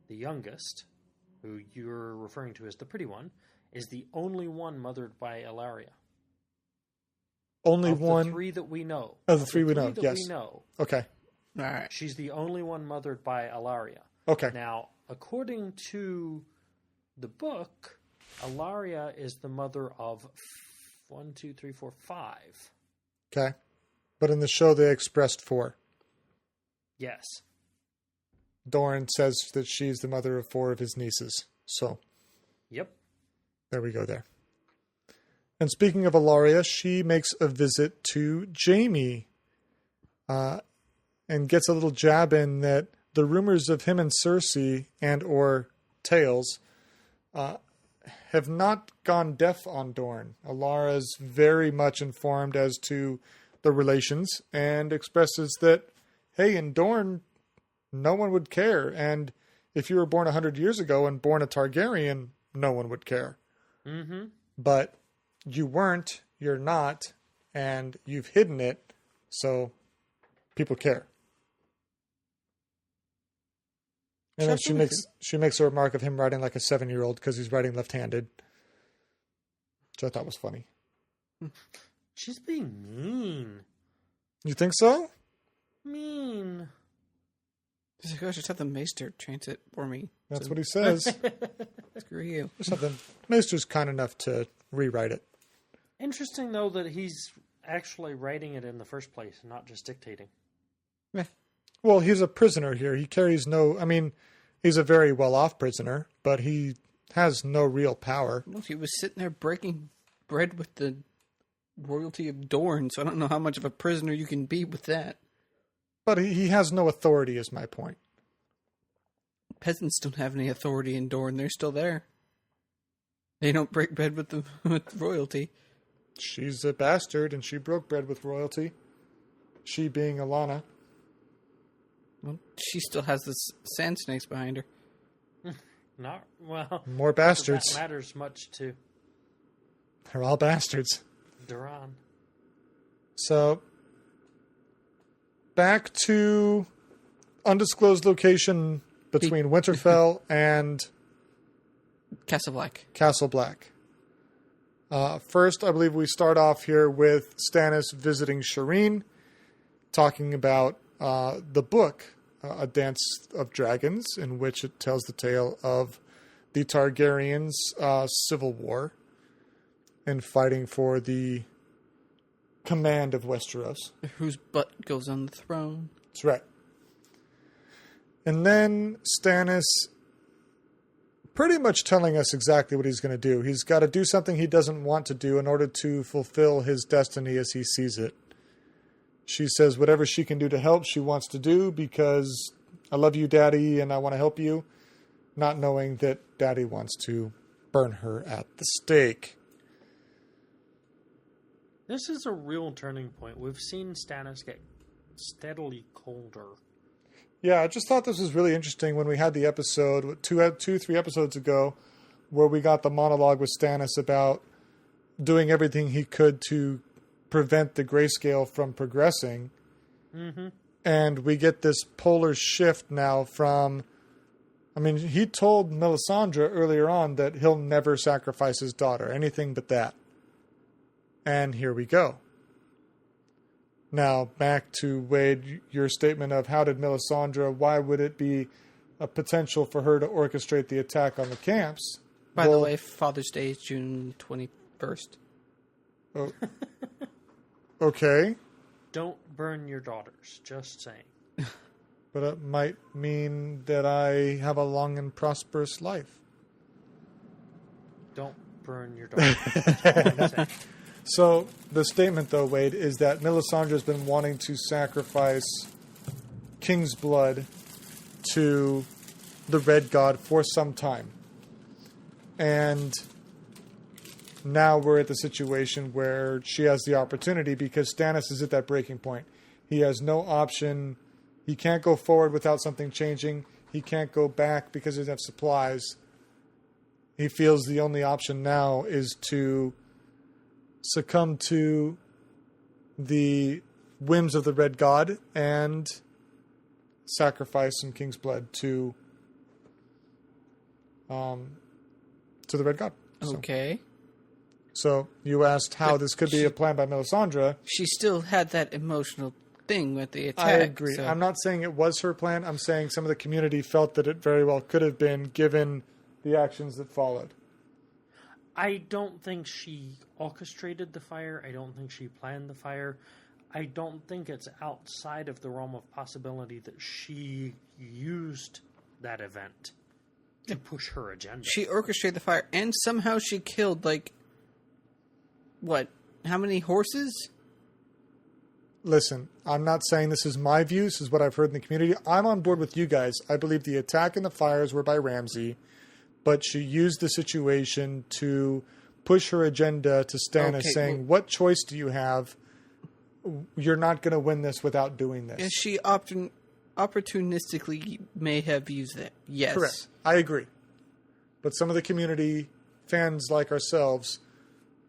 the youngest, who you're referring to as the pretty one, is the only one mothered by Ilaria. Only of one? The 3 that we know. Of the 3 we know, that yes. we know. Okay. All right. She's the only one mothered by Ilaria. Okay. Now, according to the book, Ilaria is the mother of 1, 2, 3, 4, 5. Okay. But in the show, they expressed 4. Yes. Doran says that she's the mother of 4 of his nieces. So. Yep. There we go there. And speaking of Ilaria, she makes a visit to Jaime and gets a little jab in that the rumors of him and Cersei and or tales, have not gone deaf on Dorne. Alara's very much informed as to the relations and expresses that, hey, in Dorne, no one would care. And if you were born 100 years ago and born a Targaryen, no one would care. Mm-hmm. But you weren't, you're not, and you've hidden it, so people care. And then she makes a remark of him writing like a 7-year-old because he's writing left-handed, which I thought was funny. She's being mean. You think so? Mean. He's like, oh, just have the Maester transit for me. That's what he says. Screw you. Just have the Maester's kind enough to rewrite it. Interesting, though, that he's actually writing it in the first place and not just dictating. Yeah. Well, he's a prisoner here. He carries no... I mean, he's a very well-off prisoner, but he has no real power. Well, he was sitting there breaking bread with the royalty of Dorne, so I don't know how much of a prisoner you can be with that. But he has no authority, is my point. Peasants don't have any authority in Dorne. They're still there. They don't break bread with royalty. She's a bastard, and she broke bread with royalty. She being Alana. Well, she still has the sand snakes behind her. Not, well... More bastards. That matters much to They're all bastards. Duran. So, back to undisclosed location between Winterfell and Castle Black. Castle Black. First, I believe we start off here with Stannis visiting Shireen, talking about the book, A Dance of Dragons, in which it tells the tale of the Targaryens' civil war and fighting for the command of Westeros. Whose butt goes on the throne. That's right. And then Stannis pretty much telling us exactly what he's going to do. He's got to do something he doesn't want to do in order to fulfill his destiny as he sees it. She says whatever she can do to help, she wants to do because I love you, Daddy, and I want to help you, not knowing that Daddy wants to burn her at the stake. This is a real turning point. We've seen Stannis get steadily colder. Yeah, I just thought this was really interesting when we had the episode, 3 episodes ago, where we got the monologue with Stannis about doing everything he could to prevent the grayscale from progressing. Mm-hmm. And we get this polar shift now from... I mean, he told Melisandre earlier on that he'll never sacrifice his daughter, anything but that. And here we go. Now, back to Wade, your statement of how did Melisandre, why would it be a potential for her to orchestrate the attack on the camps? By the way, Father's Day is June 21st. Oh, okay. Don't burn your daughters, just saying. But it might mean that I have a long and prosperous life. Don't burn your daughters. That's what I'm saying. So, the statement, though, Wade, is that Melisandre has been wanting to sacrifice King's blood to the Red God for some time. And now we're at the situation where she has the opportunity because Stannis is at that breaking point. He has no option. He can't go forward without something changing. He can't go back because he doesn't have supplies. He feels the only option now is to succumb to the whims of the Red God and sacrifice some King's blood to the Red God. Okay. So you asked how this could be a plan by Melisandre. She still had that emotional thing with the attack. I agree. So. I'm not saying it was her plan. I'm saying some of the community felt that it very well could have been given the actions that followed. I don't think she orchestrated the fire. I don't think she planned the fire. I don't think it's outside of the realm of possibility that she used that event to push her agenda. She orchestrated the fire, and somehow she killed, how many horses? Listen, I'm not saying this is my view. This is what I've heard in the community. I'm on board with you guys. I believe the attack and the fires were by Ramsay. but she used the situation to push her agenda to Stannis, saying, what choice do you have? You're not going to win this without doing this. And she opportunistically may have used it. Yes. Correct. I agree. But some of the community, fans like ourselves,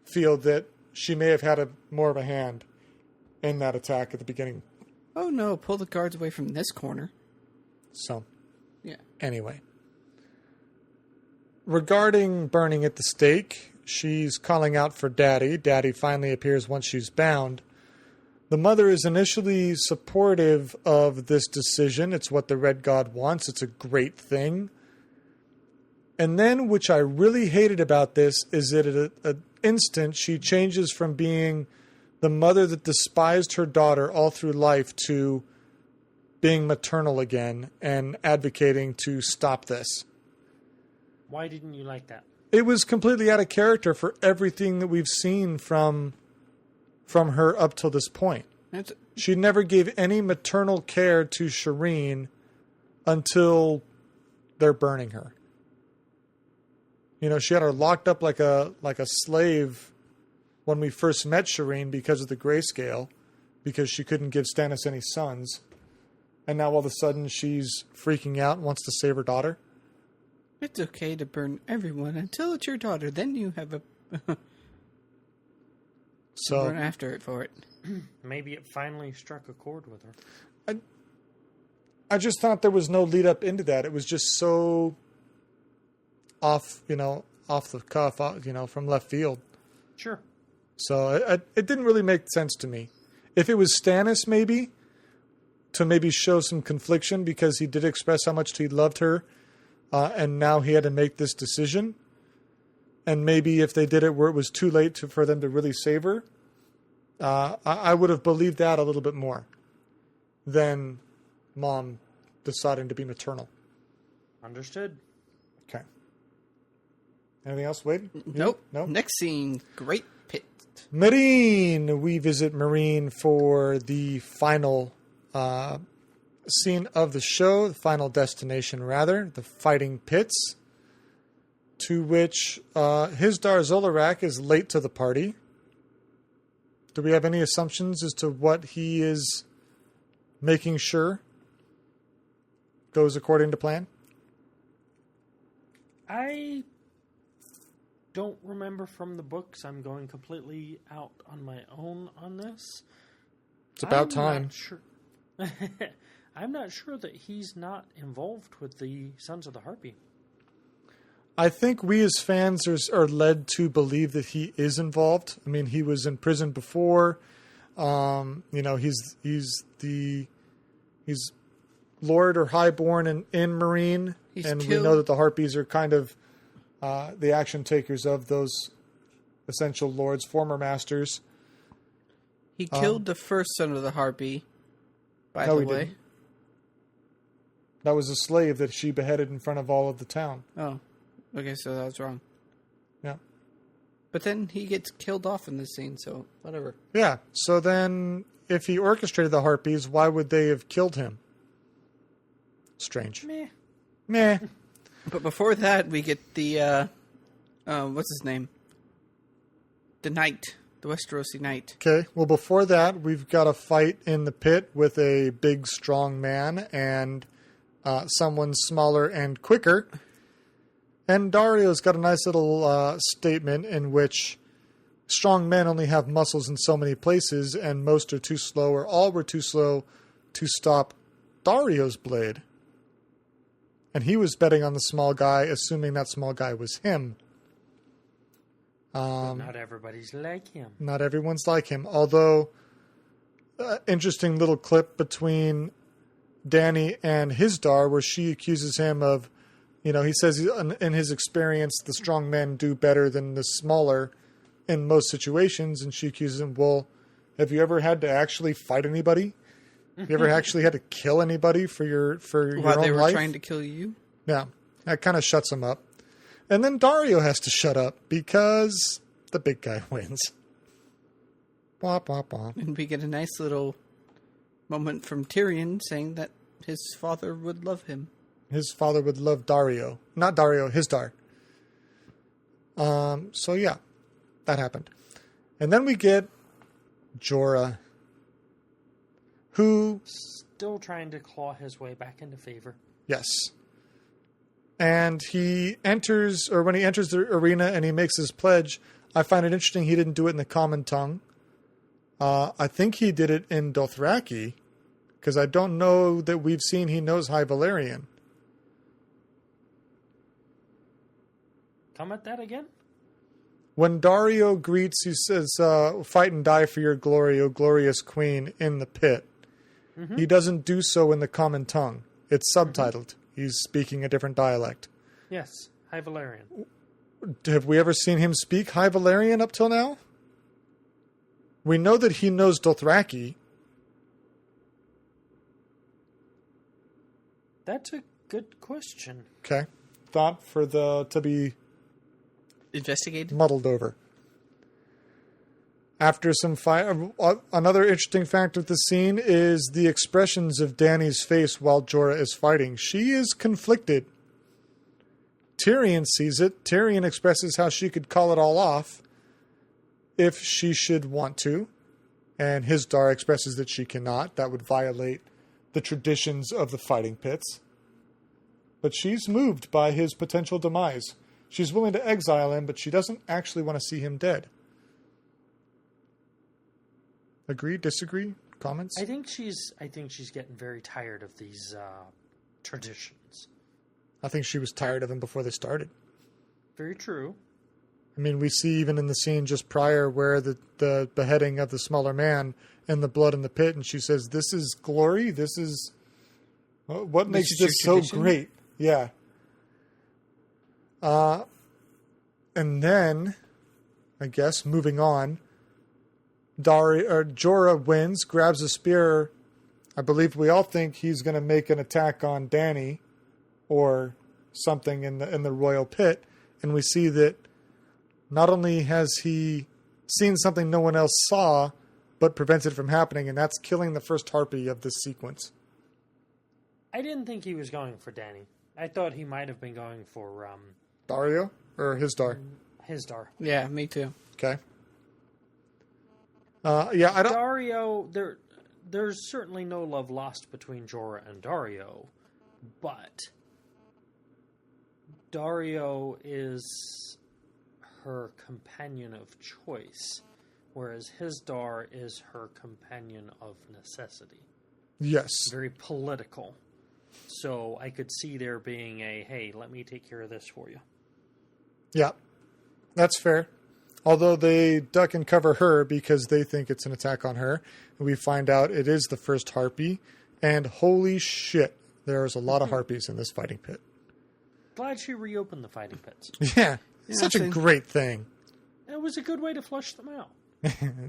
feel that she may have had more of a hand in that attack at the beginning. Oh no, pull the guards away from this corner. So, yeah. Anyway. Regarding burning at the stake, she's calling out for Daddy. Daddy finally appears once she's bound. The mother is initially supportive of this decision. It's what the Red God wants. It's a great thing. And then, which I really hated about this, is that at an instant she changes from being the mother that despised her daughter all through life to being maternal again and advocating to stop this. Why didn't you like that? It was completely out of character for everything that we've seen from her up till this point. She never gave any maternal care to Shireen until they're burning her. You know, she had her locked up like a slave when we first met Shireen because of the grayscale, because she couldn't give Stannis any sons. And now all of a sudden she's freaking out and wants to save her daughter. It's okay to burn everyone until it's your daughter. Then you have a so run after it for it. Maybe it finally struck a chord with her. I just thought there was no lead up into that. It was just so off the cuff, from left field. Sure. So it didn't really make sense to me. If it was Stannis, maybe, to maybe show some confliction because he did express how much he loved her, and now he had to make this decision. And maybe if they did it where it was too late for them to really save her, I would have believed that a little bit more than Mom deciding to be maternal. Understood. Okay. Anything else, Wade? Nope. Nope. Next scene, Great Pit. Marine. We visit Marine for the final scene of the show, the final destination, rather, the Fighting Pits, to which Hizdar Zolarak is late to the party. Do we have any assumptions as to what he is making sure goes according to plan? I don't remember from the books. I'm going completely out on my own on this. It's about time. Not sure. I'm not sure that he's not involved with the Sons of the Harpy. I think we as fans are led to believe that he is involved. I mean, he was in prison before. He's Lord or Highborn in Marine, and we know that the Harpies are kind of the action takers of those essential lords, former masters. He killed the first son of the Harpy, by the way. Didn't. That was a slave that she beheaded in front of all of the town. Oh, okay, so that was wrong. Yeah. But then he gets killed off in this scene, so whatever. Yeah, so then if he orchestrated the Harpies, why would they have killed him? Strange. Meh. But before that, we get the, what's his name? The Knight. The Westerosi Knight. Okay, well, before that, we've got a fight in the pit with a big, strong man and someone smaller and quicker. And Dario's got a nice little statement in which strong men only have muscles in so many places, and most are too slow, or all were too slow to stop Dario's blade. And he was betting on the small guy, assuming that small guy was him. Not everybody's like him. Not everyone's like him. Although, interesting little clip between Dany and Hizdar where she accuses him of, he says in his experience, the strong men do better than the smaller in most situations. And she accuses him, well, have you ever had to actually fight anybody? Have you ever actually had to kill anybody for your own life? While they were trying to kill you? Yeah. That kind of shuts him up. And then Dario has to shut up because the big guy wins. Blah, blah, blah. And we get a nice little moment from Tyrion saying that his father would love him. His father would love Dario. Not Dario, Hizdar. So yeah, that happened. And then we get Jorah, who... Still trying to claw his way back into favor. Yes. And he enters, or when he enters the arena and he makes his pledge, I find it interesting he didn't do it in the common tongue. I think he did it in Dothraki, because I don't know that we've seen he knows High Valyrian. Come at that again? When Dario greets, he says, fight and die for your glory, O glorious queen, in the pit. Mm-hmm. He doesn't do so in the common tongue. It's subtitled. He's speaking a different dialect. Yes, High Valyrian. Have we ever seen him speak High Valyrian up till now? We know that he knows Dothraki. That's a good question. Okay. Thought for to be investigated, muddled over. After some fight, another interesting fact of the scene is the expressions of Dany's face while Jorah is fighting. She is conflicted. Tyrion sees it. Tyrion expresses how she could call it all off if she should want to. And Hizdahr expresses that she cannot. That would violate the traditions of the fighting pits. But she's moved by his potential demise. She's willing to exile him, but she doesn't actually want to see him dead. Agree? Disagree? Comments? I think she's getting very tired of these traditions. I think she was tired of him before they started. Very true. I mean, we see even in the scene just prior where the beheading of the smaller man and the blood in the pit, and she says, "This is glory. This is what makes this so great." Yeah. And then, I guess moving on. Jorah wins, grabs a spear. I believe we all think he's going to make an attack on Dany or something in the royal pit, and we see that not only has he seen something no one else saw, but prevents it from happening, and that's killing the first harpy of this sequence. I didn't think he was going for Dany. I thought he might have been going for Dario or Hizdahr? Hizdahr. Yeah, me too. Okay. Yeah, I don't. Dario, there's certainly no love lost between Jorah and Dario, but Dario is her companion of choice, whereas Hizdahr is her companion of necessity. Yes. Very political. So I could see there being hey, let me take care of this for you. Yeah, that's fair. Although they duck and cover her because they think it's an attack on her. And we find out it is the first harpy. And holy shit, there's a lot of harpies in this fighting pit. Glad she reopened the fighting pits. Yeah, such a great thing. It was a good way to flush them out.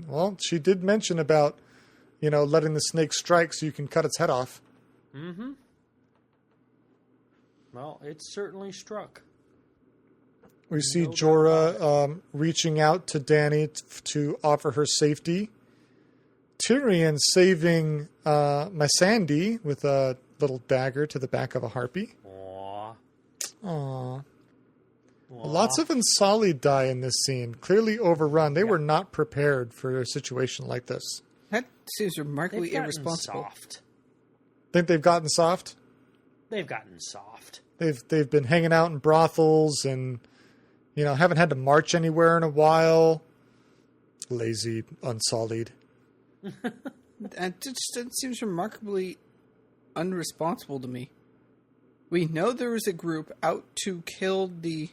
Well, she did mention about, letting the snake strike so you can cut its head off. Mm-hmm. Well, it certainly struck. We see Jorah reaching out to Dany to offer her safety. Tyrion saving Missandei with a little dagger to the back of a harpy. Aww. Lots of Unsullied die in this scene. Clearly overrun. They were not prepared for a situation like this. That seems remarkably irresponsible. Soft. Think they've gotten soft? They've gotten soft. They've been hanging out in brothels and, haven't had to march anywhere in a while. Lazy, Unsullied. That seems remarkably unresponsible to me. We know there was a group out to kill the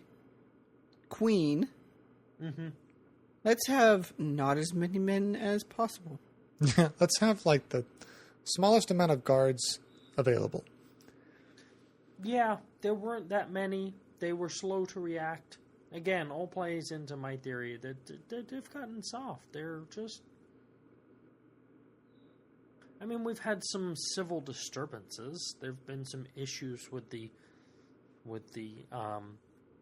queen. Mm-hmm. Let's have not as many men as possible. Let's have, the smallest amount of guards available. Yeah, there weren't that many. They were slow to react. Again, all plays into my theory that they've gotten soft. They're just... I mean, we've had some civil disturbances. There have been some issues with the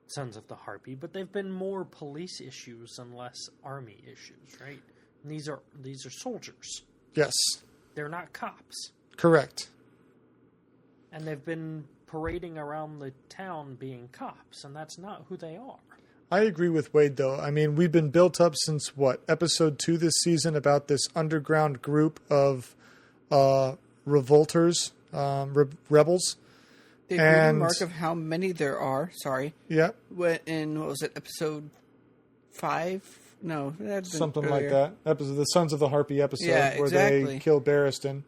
Sons of the Harpy, but they've been more police issues and less army issues, right? And these are soldiers. Yes. They're not cops. Correct. And they've been parading around the town being cops, and that's not who they are. I agree with Wade, though. I mean, we've been built up since, episode 2 this season about this underground group of revolters, rebels. They read a mark of how many there are. Sorry. Yeah. What was it, episode 5? No. Something earlier. like that. Episode, the Sons of the Harpy episode, Yeah, where exactly. they kill Barristan.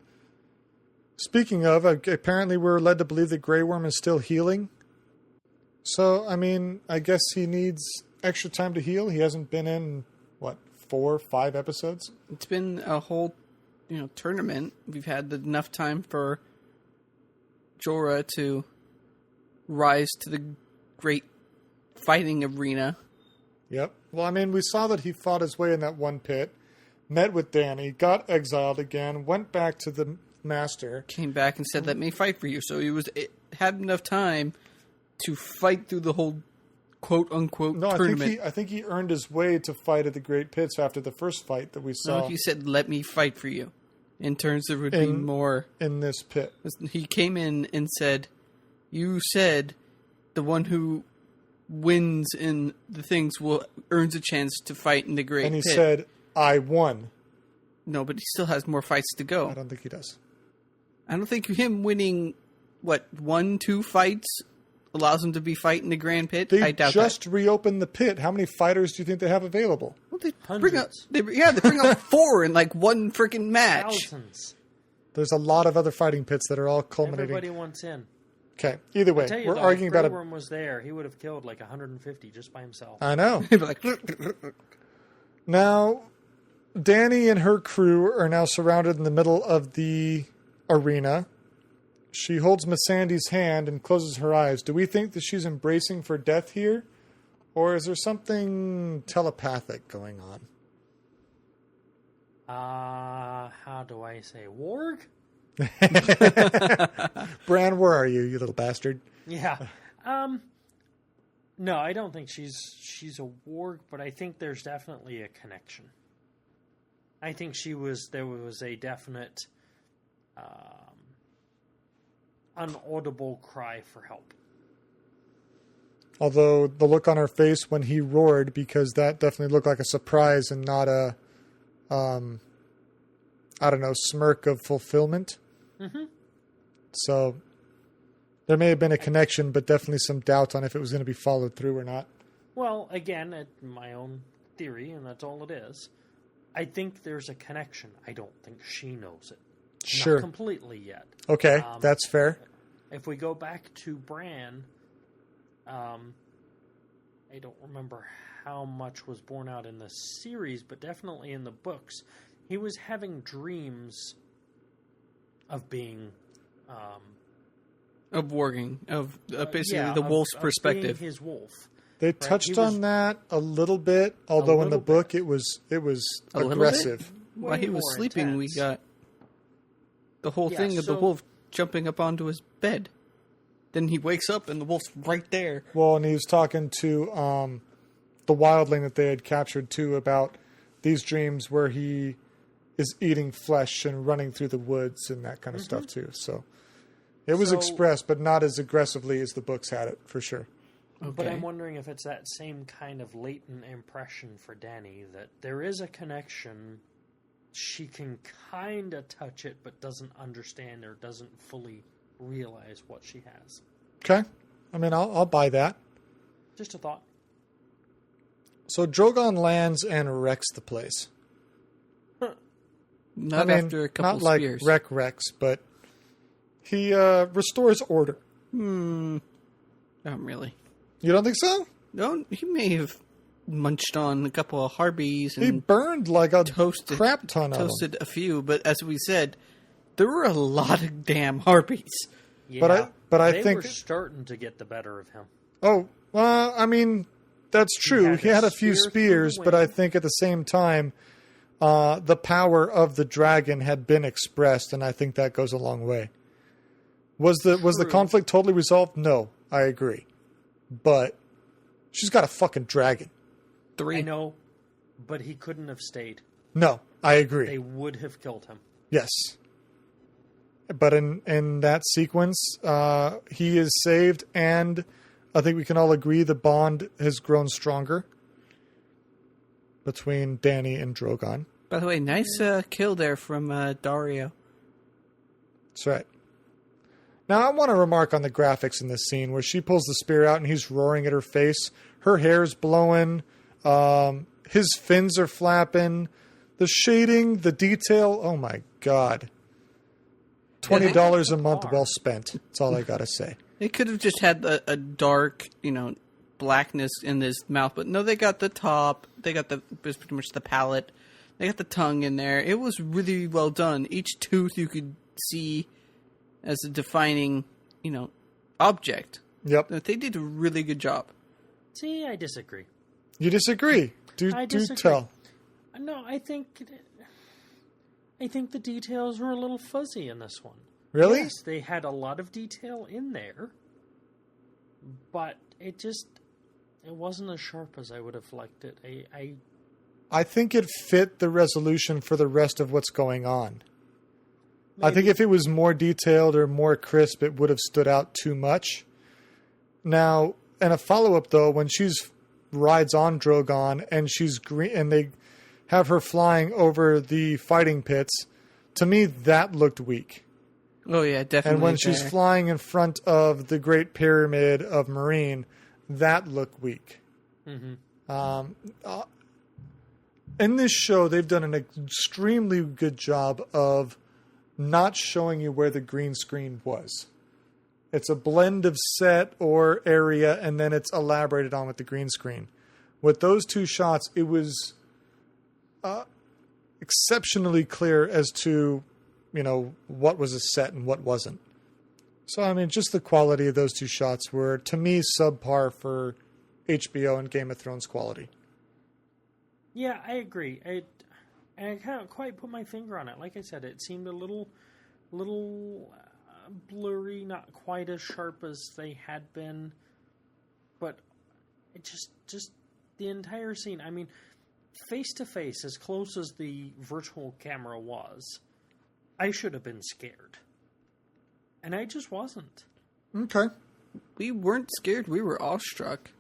Speaking of, apparently we're led to believe that Grey Worm is still healing. So, I mean, I guess he needs extra time to heal. He hasn't been in, 4 or 5 episodes? It's been a whole, tournament. We've had enough time for Jorah to rise to the great fighting arena. Yep. Well, I mean, we saw that he fought his way in that one pit, met with Dany, got exiled again, went back to the Master. Came back and said, "Let me fight for you." So he had enough time to fight through the whole quote-unquote tournament. I think he earned his way to fight at the Great Pits after the first fight that we saw. No, he said, "Let me fight for you." In terms, there would be more in this pit. He came in and said, "You said the one who wins in the things earns a chance to fight in the Great Pit." And he said, "I won." No, but he still has more fights to go. I don't think he does. I don't think him winning 1-2 fights allows him to be fighting the Grand Pit. They I doubt just that. reopened the pit. How many fighters do you think they have available? Well, they Hundreds. bring up 4 in one freaking match. Thousands. There's a lot of other fighting pits that are all culminating. Everybody wants in. Okay, either way, Tell you we're though, arguing if about Grey Worm was there, he would have killed 150 just by himself. I know. They'd be like, Now, Dany and her crew are now surrounded in the middle of the arena. She holds Missandei's hand and closes her eyes. Do we think that she's embracing for death here? Or is there something telepathic going on? How do I say? Warg? Bran, where are you, you little bastard? Yeah. No, I don't think she's a warg, but I think there's definitely a connection. I think there was a definite unaudible cry for help. Although the look on her face when he roared, because that definitely looked like a surprise and not a, smirk of fulfillment. Mm-hmm. So there may have been a connection, but definitely some doubt on if it was going to be followed through or not. Well, again, my own theory, and that's all it is. I think there's a connection. I don't think she knows it. Sure. Not completely yet. Okay, that's fair. If we go back to Bran, I don't remember how much was borne out in the series, but definitely in the books, he was having dreams of being... of warging, of basically yeah, the wolf's of perspective. Being his wolf. They touched on that a little bit, although in the book it was aggressive. While he was more sleeping, intense. we got the whole thing of the wolf jumping up onto his bed. Then he wakes up and the wolf's right there. Well, and he was talking to the wildling that they had captured too about these dreams where he is eating flesh and running through the woods and that kind of stuff too. So it was expressed, but not as aggressively as the books had it, for sure. Okay. But I'm wondering if it's that same kind of latent impression for Dany, that there is a connection. She can kind of touch it, but doesn't understand or doesn't fully realize what she has. Okay. I mean, I'll buy that. Just a thought. So Drogon lands and wrecks the place. Not after a couple not like spears. wrecks, but he restores order. Not really. You don't think so? No, he may have munched on a couple of Harpies and He burned like a toasted crap ton of them. toasted a few, but as we said, there were a lot of damn Harpies. Yeah, But I they think were starting to get the better of him. Oh, well, I mean, that's true. He had a few spears, but I think at the same time, the power of the dragon had been expressed, and I think that goes a long way. Was the conflict totally resolved? No, I agree. But she's got a fucking dragon. 3. I know, but he couldn't have stayed. No, I agree. They would have killed him. Yes. But in that sequence, he is saved and I think we can all agree the bond has grown stronger between Dany and Drogon. By the way, nice kill there from Dario. That's right. Now, I want to remark on the graphics in this scene where she pulls the spear out and he's roaring at her face. Her hair's blowing. His fins are flapping. The shading, the detail. Oh, my God. $20 a month well spent. That's all I got to say. They could have just had a dark, blackness in his mouth. But no, they got the top. They got pretty much the palate. They got the tongue in there. It was really well done. Each tooth you could see as a defining, object. Yep. They did a really good job. See, I disagree. You disagree? Do tell. No, I think the details were a little fuzzy in this one. Really? Yes, they had a lot of detail in there, but it wasn't as sharp as I would have liked it. I think it fit the resolution for the rest of what's going on. Maybe. I think if it was more detailed or more crisp, it would have stood out too much. Now, and a follow-up though, when she's rides on Drogon and she's green, and they have her flying over the fighting pits, to me that looked weak. Oh yeah, definitely. And when she's flying in front of the Great Pyramid of Marine, that looked weak. Mm-hmm. In this show, they've done an extremely good job of not showing you where the green screen was. It's a blend of set or area, and then it's elaborated on with the green screen. With those two shots, it was exceptionally clear as to, what was a set and what wasn't. So, I mean, just the quality of those two shots were, to me, subpar for HBO and Game of Thrones quality. Yeah, I agree. I can't quite put my finger on it. Like I said, it seemed a little blurry, not quite as sharp as they had been. But it just the entire scene. I mean, face to face, as close as the virtual camera was, I should have been scared. And I just wasn't. Okay. We weren't scared. We were awestruck.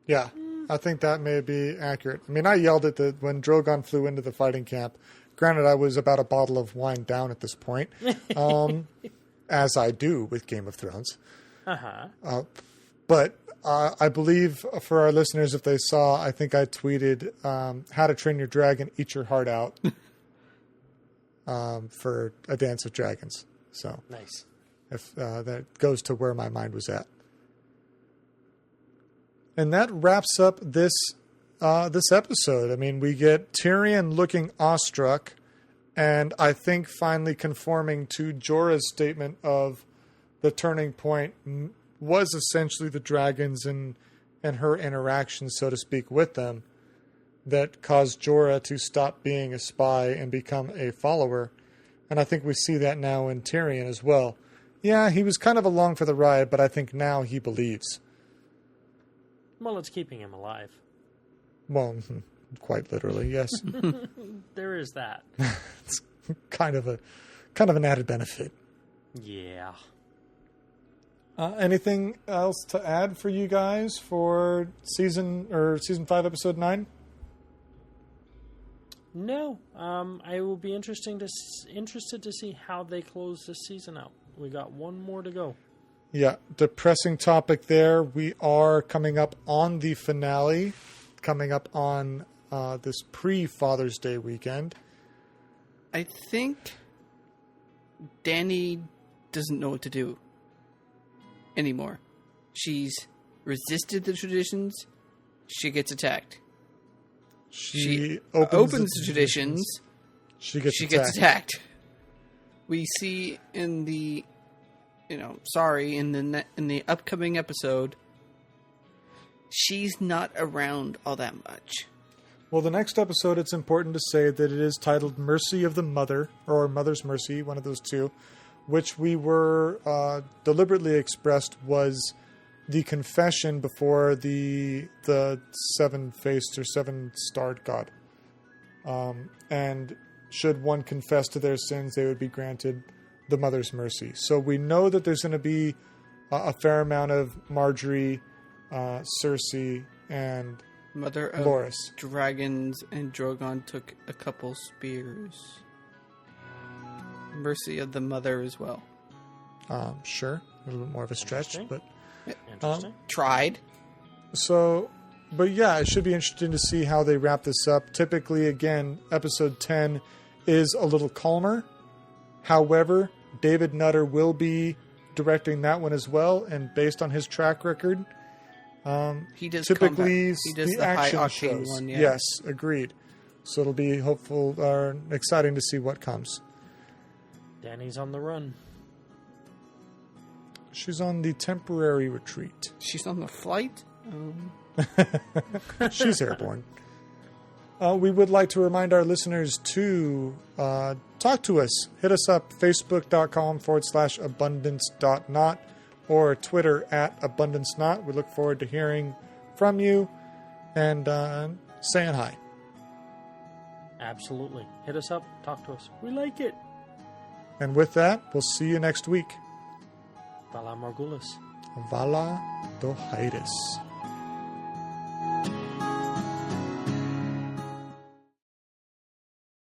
Yeah, I think that may be accurate. I mean, I yelled at when Drogon flew into the fighting camp. Granted, I was about a bottle of wine down at this point, as I do with Game of Thrones. Uh-huh. But I believe for our listeners, if they saw, I think I tweeted, How to Train Your Dragon, Eat Your Heart Out for A Dance with Dragons. So nice. If that goes to where my mind was at. And that wraps up this episode. I mean, we get Tyrion looking awestruck, and I think finally conforming to Jorah's statement of the turning point was essentially the dragons and her interactions, so to speak, with them that caused Jorah to stop being a spy and become a follower. And I think we see that now in Tyrion as well. Yeah, he was kind of along for the ride, but I think now he believes. Well, it's keeping him alive. Well, quite literally, yes. There is that. It's kind of an added benefit. Yeah. Anything else to add for you guys for season 5, episode 9? No. I will be interested to see how they close this season out. We got one more to go. Yeah, depressing topic there. We are coming up on the finale, coming up on this pre-Father's Day weekend. I think Dany doesn't know what to do anymore. She's resisted the traditions. She gets attacked. She opens the traditions. She gets attacked. We see in the in the upcoming episode, she's not around all that much. Well, the next episode, it's important to say that it is titled Mercy of the Mother, or Mother's Mercy, one of those two, which we were deliberately expressed was the confession before the seven-faced or seven-starred god. And should one confess to their sins, they would be granted the Mother's Mercy. So we know that there's going to be a fair amount of Marjorie Cersei and Mother of Loras. Dragons and Drogon took a couple spears. Mercy of the Mother as well. Sure, a little bit more of a stretch, Interesting. but Interesting. Tried. so, but yeah, it should be interesting to see how they wrap this up. Typically, again, episode 10 is a little calmer. However, David Nutter will be directing that one as well, and based on his track record, He does typically combat. He does the the high action octane shows. one. Yeah. Yes, agreed. So it'll be hopeful, exciting to see what comes. Danny's on the run. She's on the temporary retreat. She's on the flight. She's airborne. We would like to remind our listeners to talk to us. Hit us up, facebook.com/abundance.not or Twitter @abundanceknot. We look forward to hearing from you and saying hi. Absolutely. Hit us up. Talk to us. We like it. And with that, we'll see you next week. Vala Morgulis. Vala Dohaitis.